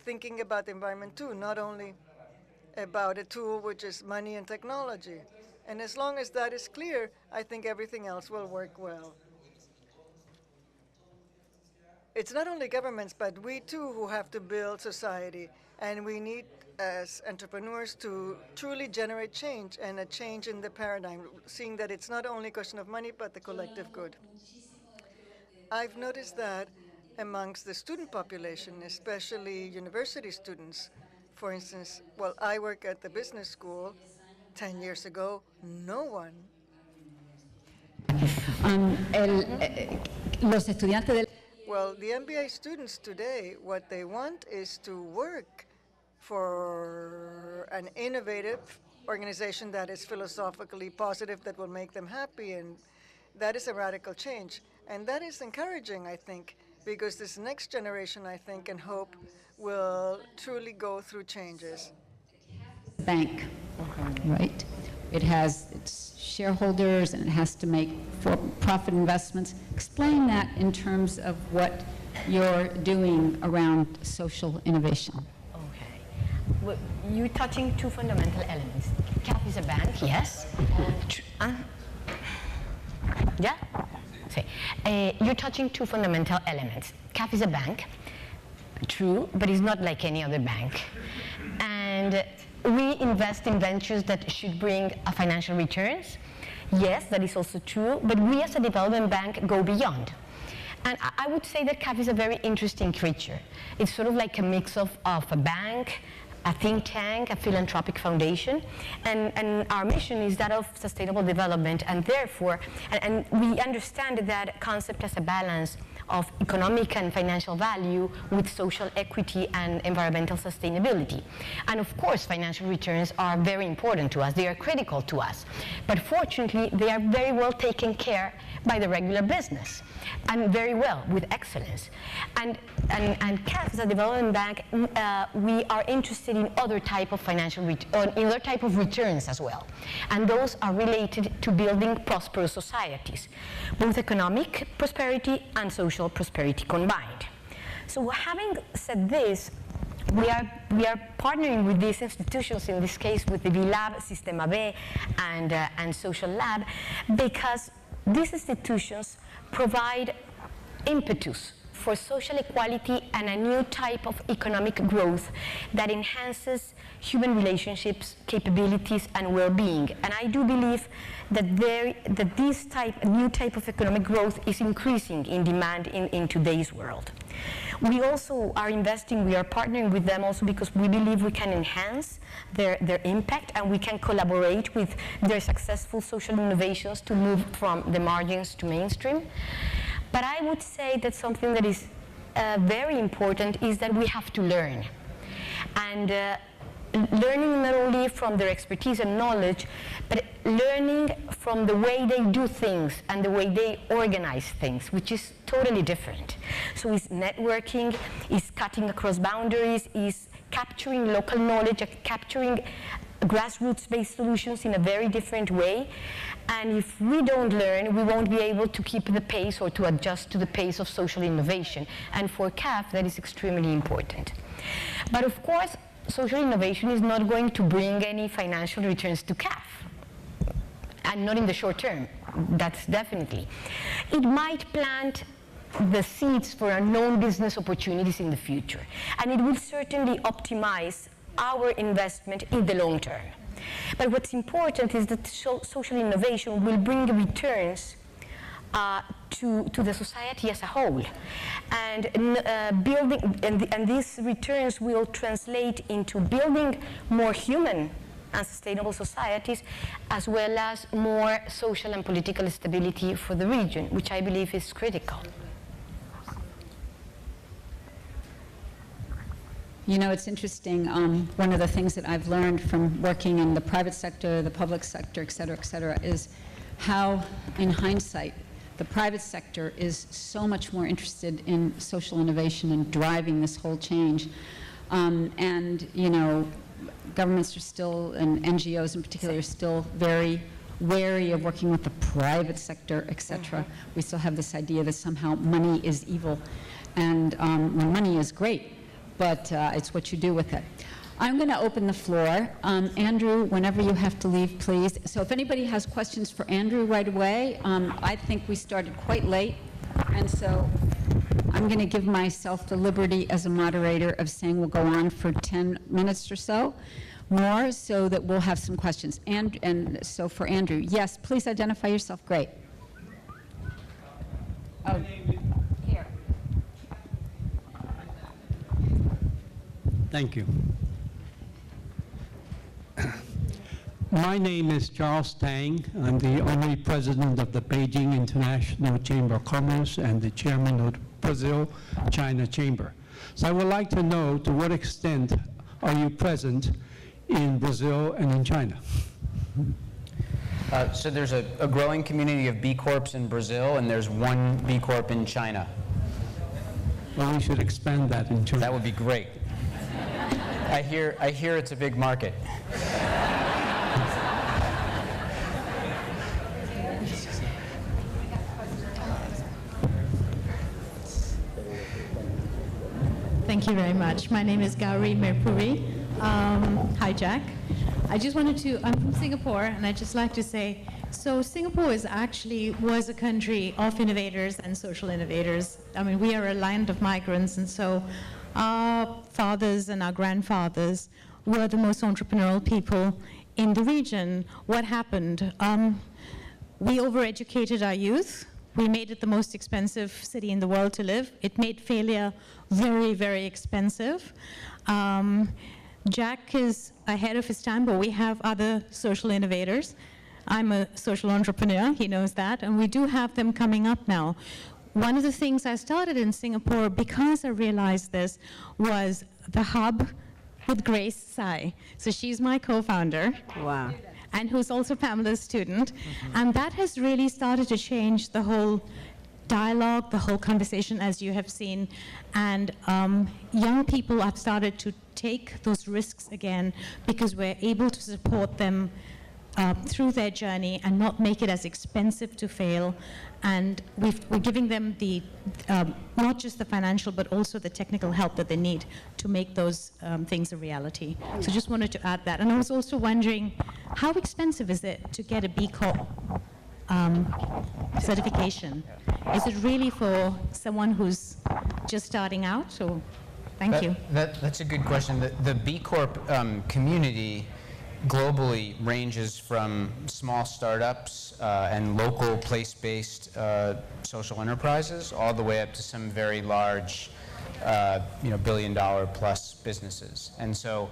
Thinking about the environment too, not only about a tool which is money and technology. And as long as that is clear, I think everything else will work well. It's not only governments, but we too who have to build society. And we need, as entrepreneurs, to truly generate change, and a change in the paradigm, seeing that it's not only a question of money, but the collective good. I've noticed that amongst the student population, especially university students, for instance, well, I work at the business school. 10 years ago, no one. Well, the MBA students today, what they want is to work for an innovative organization that is philosophically positive, that will make them happy, and that is a radical change. And that is encouraging, I think, because this next generation, I think, and hope will truly go through changes. Bank, right? It has its shareholders and it has to make for-profit investments. Explain that in terms of what you're doing around social innovation. Okay. Well, you're touching two fundamental elements. CAF is a bank, yes. Yeah? Okay. You're touching two fundamental elements. CAF is a bank, true, but it's not like any other bank. And we invest in ventures that should bring financial returns. Yes, that is also true, but we as a development bank go beyond. And I would say that CAF is a very interesting creature. It's sort of like a mix of a bank, a think tank, a philanthropic foundation, and our mission is that of sustainable development, and therefore, and we understand that concept as a balance of economic and financial value with social equity and environmental sustainability. And of course, financial returns are very important to us. They are critical to us. But fortunately, they are very well taken care by the regular business, and very well, with excellence. And CAF, as a development bank, we are interested in other type of other type of returns as well. And those are related to building prosperous societies, both economic prosperity and social prosperity combined. So having said this, we are partnering with these institutions, in this case with the VLab, Sistema B, and Socialab, because these institutions provide impetus for social equality and a new type of economic growth that enhances human relationships, capabilities, and well-being. And I do believe that this new type of economic growth is increasing in demand in today's world. We also are investing, we are partnering with them also because we believe we can enhance their impact, and we can collaborate with their successful social innovations to move from the margins to mainstream. But I would say that something that is very important is that we have to learn. And learning not only from their expertise and knowledge, but learning from the way they do things and the way they organize things, which is totally different. So it's networking, it's cutting across boundaries, it's capturing local knowledge, capturing grassroots-based solutions in a very different way. And if we don't learn, we won't be able to keep the pace or to adjust to the pace of social innovation. And for CAF, that is extremely important. But of course, social innovation is not going to bring any financial returns to CAF. And not in the short term, that's definitely. It might plant the seeds for unknown business opportunities in the future. And it will certainly optimize our investment in the long term. But what's important is that social innovation will bring returns to the society as a whole. And these returns will translate into building more human and sustainable societies, as well as more social and political stability for the region, which I believe is critical. You know, it's interesting, one of the things that I've learned from working in the private sector, the public sector, et cetera, is how, in hindsight, the private sector is so much more interested in social innovation and driving this whole change. And, you know, governments are still, and NGOs in particular, are still very wary of working with the private sector, et cetera. We still have this idea that somehow money is evil. And when money is great, but it's what you do with it. I'm going to open the floor. Andrew, whenever you have to leave, please. So if anybody has questions for Andrew right away, I think we started quite late, and so I'm going to give myself the liberty as a moderator of saying we'll go on for 10 minutes or so more, so that we'll have some questions. And so for Andrew, yes, please identify yourself. Great. Oh. Thank you. My name is Charles Tang. I'm the honorary president of the Beijing International Chamber of Commerce and the chairman of the Brazil-China Chamber. So I would like to know, to what extent are you present in Brazil and in China. So there's a growing community of B Corps in Brazil, and there's one B Corp in China. Well, we should expand that in China. That would be great. I hear it's a big market. Thank you very much. My name is Gauri Mirpuri. Hi, Jack. I just wanted to, I'm from Singapore, and I'd just like to say, so Singapore was a country of innovators and social innovators. I mean, we are a land of migrants, and so our fathers and our grandfathers were the most entrepreneurial people in the region. What happened? We overeducated our youth. We made it the most expensive city in the world to live. It made failure very, very expensive. Jack is ahead of his time, but we have other social innovators. I'm a social entrepreneur, he knows that, and we do have them coming up now. One of the things I started in Singapore, because I realized this, was the hub with Grace Tsai. So she's my co-founder. Wow. And who's also Pamela's student. And that has really started to change the whole dialogue, the whole conversation, as you have seen. And young people have started to take those risks again because we're able to support them through their journey and not make it as expensive to fail. And we're giving them the not just the financial, but also the technical help that they need to make those things a reality. So just wanted to add that. And I was also wondering, how expensive is it to get a B Corp certification? Is it really for someone who's just starting out? Or thank you. That's a good question. The B Corp community globally ranges from small startups and local place-based social enterprises all the way up to some very large billion-dollar plus businesses. And so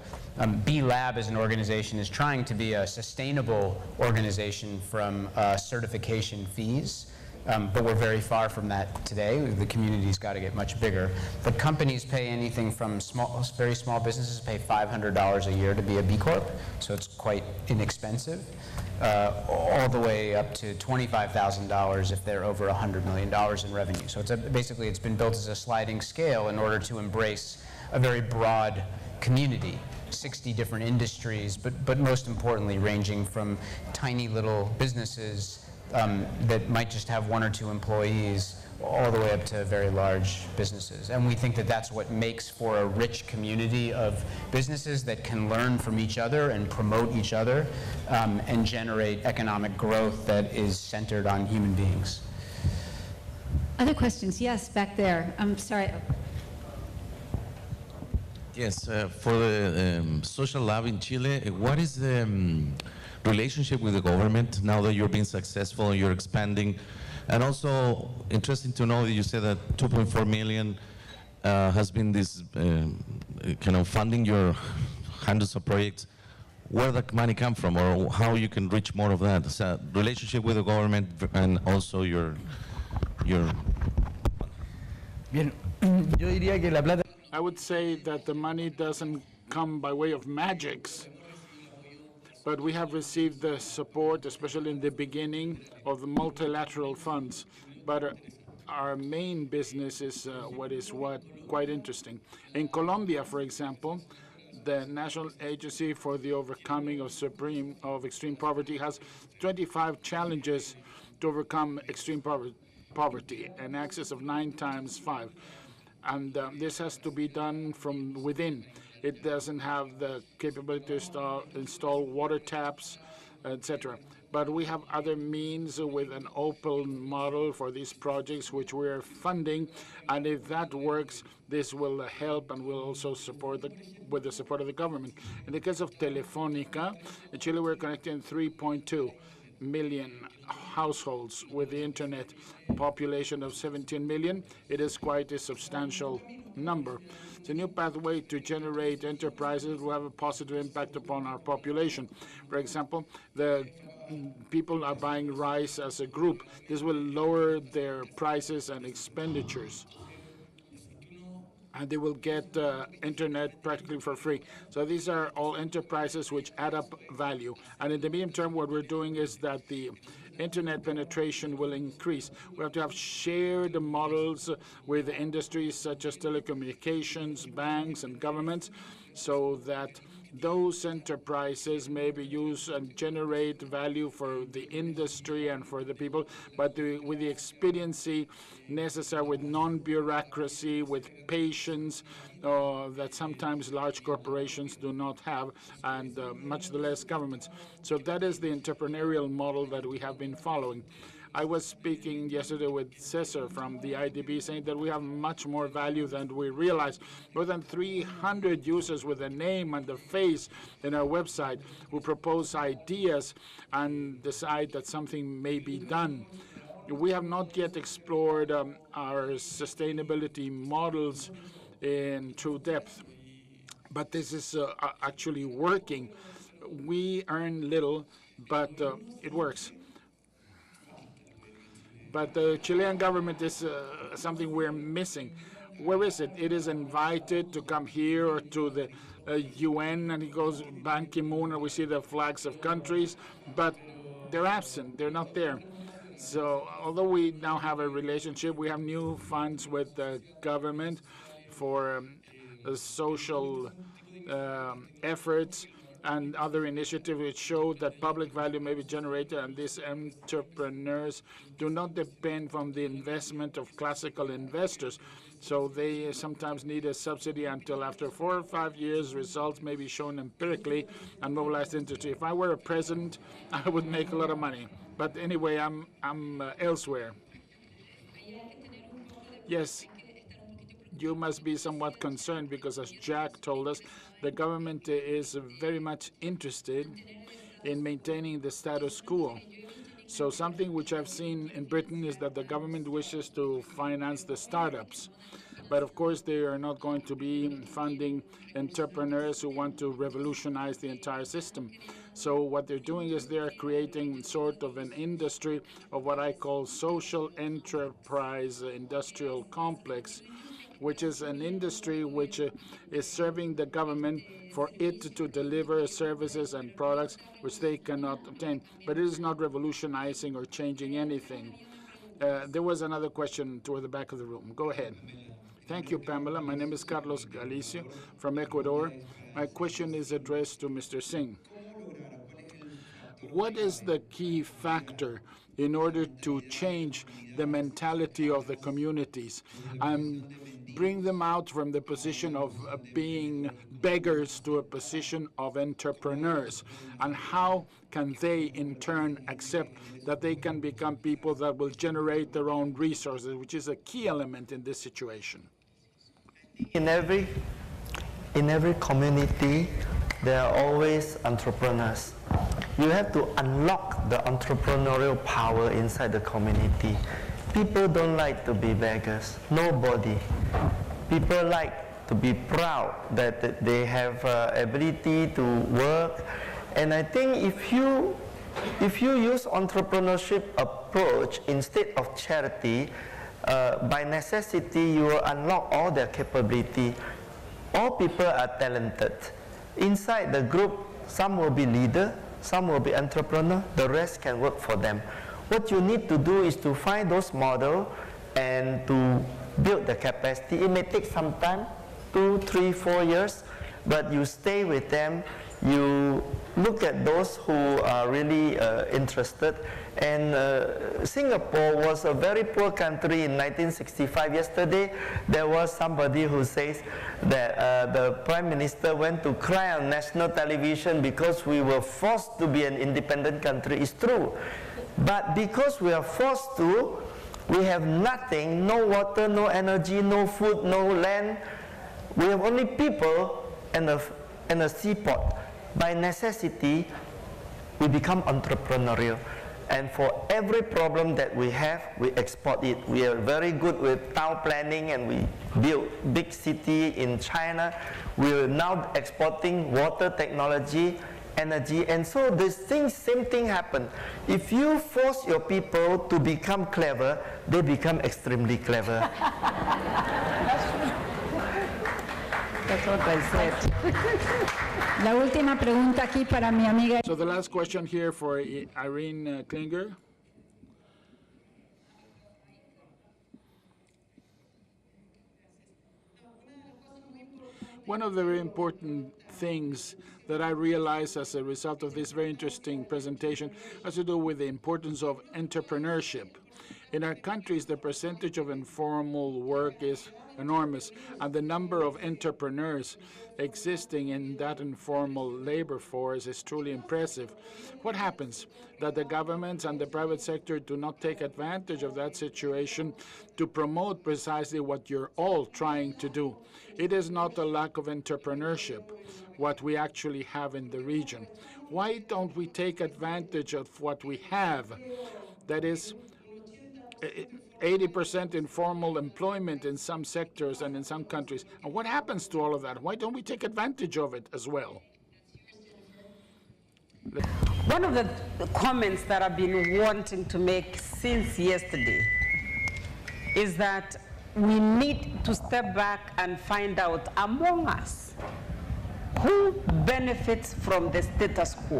B Lab as an organization is trying to be a sustainable organization from certification fees. But we're very far from that today. The community's got to get much bigger. But companies pay anything from very small businesses pay $500 a year to be a B Corp, so it's quite inexpensive, all the way up to $25,000 if they're over $100 million in revenue. So basically it's been built as a sliding scale in order to embrace a very broad community. 60 different industries, but most importantly ranging from tiny little businesses that might just have 1 or 2 employees all the way up to very large businesses. And we think that that's what makes for a rich community of businesses that can learn from each other and promote each other and generate economic growth that is centered on human beings. Other questions? Yes, back there. I'm sorry. Yes, for the Socialab in Chile, what is the relationship with the government now that you're being successful and you're expanding? And also interesting to know that you said that 2.4 million has been this kind of funding your hundreds of projects. Where that money come from, or how you can reach more of that? So relationship with the government and also your Bien, yo diría que la plata. I would say that the money doesn't come by way of magics, but we have received the support, especially in the beginning, of the multilateral funds. But our main business is what quite interesting. In Colombia, for example, the National Agency for the Overcoming of Extreme Poverty has 25 challenges to overcome extreme poverty, an excess of 9 times 5. And this has to be done from within. It doesn't have the capability to install water taps, etc. But we have other means with an open model for these projects, which we're funding. And if that works, this will help and will also support with the support of the government. In the case of Telefónica, in Chile, we're connecting 3.2 million households with the internet, population of 17 million. It is quite a substantial number. It's a new pathway to generate enterprises will have a positive impact upon our population. For example, the people are buying rice as a group. This will lower their prices and expenditures. and they will get internet practically for free. So these are all enterprises which add up value. And in the medium term, what we're doing is that the internet penetration will increase. We have to have shared models with industries such as telecommunications, banks, and governments, so that those enterprises maybe use and generate value for the industry and for the people, but with the expediency necessary, with non-bureaucracy, with patience that sometimes large corporations do not have, and much less governments. So that is the entrepreneurial model that we have been following. I was speaking yesterday with Cesar from the IDB, saying that we have much more value than we realize. More than 300 users with a name and a face in our website who propose ideas and decide that something may be done. We have not yet explored our sustainability models in true depth, but this is actually working. We earn little, but it works. But the Chilean government is something we're missing. Where is it? It is invited to come here or to the UN, and it goes Ban Ki-moon, and we see the flags of countries, but they're absent. They're not there. So although we now have a relationship, we have new funds with the government for social efforts and other initiatives which show that public value may be generated, and these entrepreneurs do not depend on the investment of classical investors. So they sometimes need a subsidy until after 4 or 5 years, results may be shown empirically and mobilized industry. If I were a president, I would make a lot of money. But anyway, I'm elsewhere. Yes, you must be somewhat concerned because, as Jack told us, the government is very much interested in maintaining the status quo. So something which I've seen in Britain is that the government wishes to finance the startups. But of course, they are not going to be funding entrepreneurs who want to revolutionize the entire system. So what they're doing is they're creating sort of an industry of what I call social enterprise industrial complex, which is an industry which is serving the government for it to deliver services and products which they cannot obtain. But it is not revolutionizing or changing anything. There was another question toward the back of the room. Go ahead. Thank you, Pamela. My name is Carlos Galicio from Ecuador. My question is addressed to Mr. Singh. What is the key factor in order to change the mentality of the communities and bring them out from the position of being beggars to a position of entrepreneurs? And how can they, in turn, accept that they can become people that will generate their own resources, which is a key element in this situation? In every community, there are always entrepreneurs. You have to unlock the entrepreneurial power inside the community. People don't like to be beggars. Nobody. People like to be proud that they have ability to work. And I think if you use entrepreneurship approach instead of charity, by necessity you will unlock all their capability. All people are talented. Inside the group, some will be leader, some will be entrepreneur, the rest can work for them. What you need to do is to find those models and to build the capacity. It may take some time, 2, 3, 4 years, but you stay with them, you look at those who are really interested. And Singapore was a very poor country in 1965. Yesterday, there was somebody who says that the Prime Minister went to cry on national television because we were forced to be an independent country. It's true. But because we are forced to, we have nothing, no water, no energy, no food, no land. We have only people and a seaport. By necessity, we become entrepreneurial. And for every problem that we have, we export it. We are very good with town planning, and we build big city in China. We are now exporting water technology, energy, and so this thing, same thing happen. If you force your people to become clever, they become extremely clever. That's what I said. La última pregunta aquí para mi amiga. So the last question here for Irene Klinger. One of the very important things that I realized as a result of this very interesting presentation has to do with the importance of entrepreneurship. In our countries, the percentage of informal work is enormous, and the number of entrepreneurs existing in that informal labor force is truly impressive. What happens? That the governments and the private sector do not take advantage of that situation to promote precisely what you're all trying to do. It is not a lack of entrepreneurship, what we actually have in the region. Why don't we take advantage of what we have? That is 80% informal employment in some sectors and in some countries. And what happens to all of that? Why don't we take advantage of it as well? One of the comments that I've been wanting to make since yesterday is that we need to step back and find out among us who benefits from the status quo.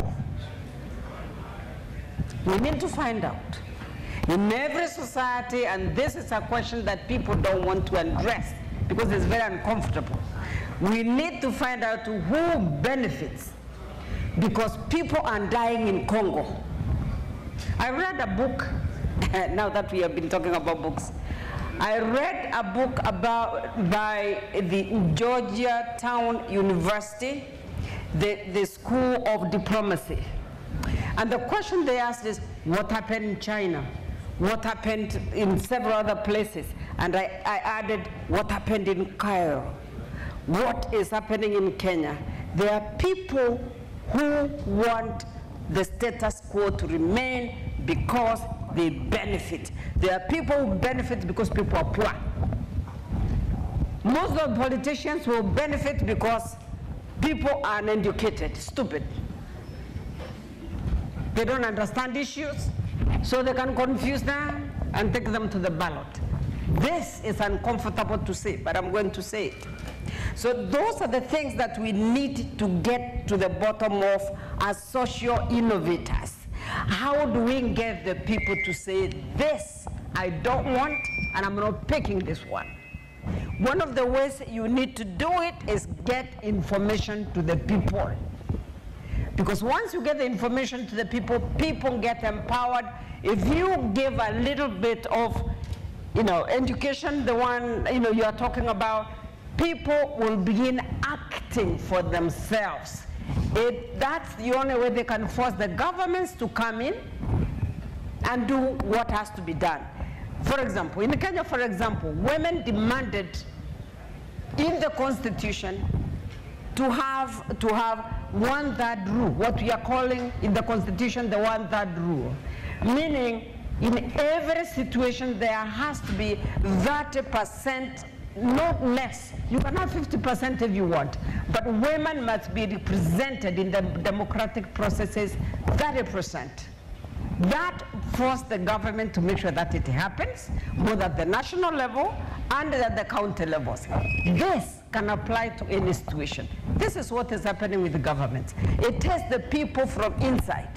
We need to find out. In every society, and this is a question that people don't want to address because it's very uncomfortable, we need to find out who benefits, because people are dying in Congo. I read a book, now that we have been talking about books, I read a book by the Georgetown University, the School of Diplomacy. And the question they asked is, what happened in China? What happened in several other places? And I added, what happened in Cairo? What is happening in Kenya? There are people who want the status quo to remain because they benefit. There are people who benefit because people are poor. Most of the politicians will benefit because people are uneducated, stupid. They don't understand issues, so they can confuse them and take them to the ballot. This is uncomfortable to say, but I'm going to say it. So those are the things that we need to get to the bottom of as social innovators. How do we get the people to say, this I don't want, and I'm not picking this one? One of the ways you need to do it is get information to the people. Because once you get the information to the people, people get empowered. If you give a little bit of, education, the one, you are talking about, people will begin acting for themselves. That's the only way they can force the governments to come in and do what has to be done. For example, in Kenya, for example, women demanded in the constitution to have 1/3 rule, what we are calling in the constitution the 1/3 rule, meaning in every situation there has to be 30%, not less. You can have 50% if you want, but women must be represented in the democratic processes 30%. That forced the government to make sure that it happens, both at the national level and at the county levels. This can apply to any situation. This is what is happening with the government. It is the people from inside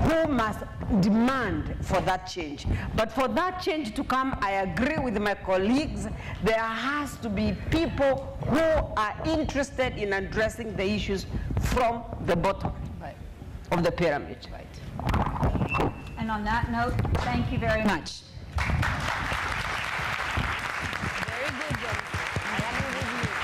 who must demand for that change. But for that change to come, I agree with my colleagues, there has to be people who are interested in addressing the issues from the bottom of the pyramid. Right. And on that note, thank you very much. Very good, Jen. I agree with you.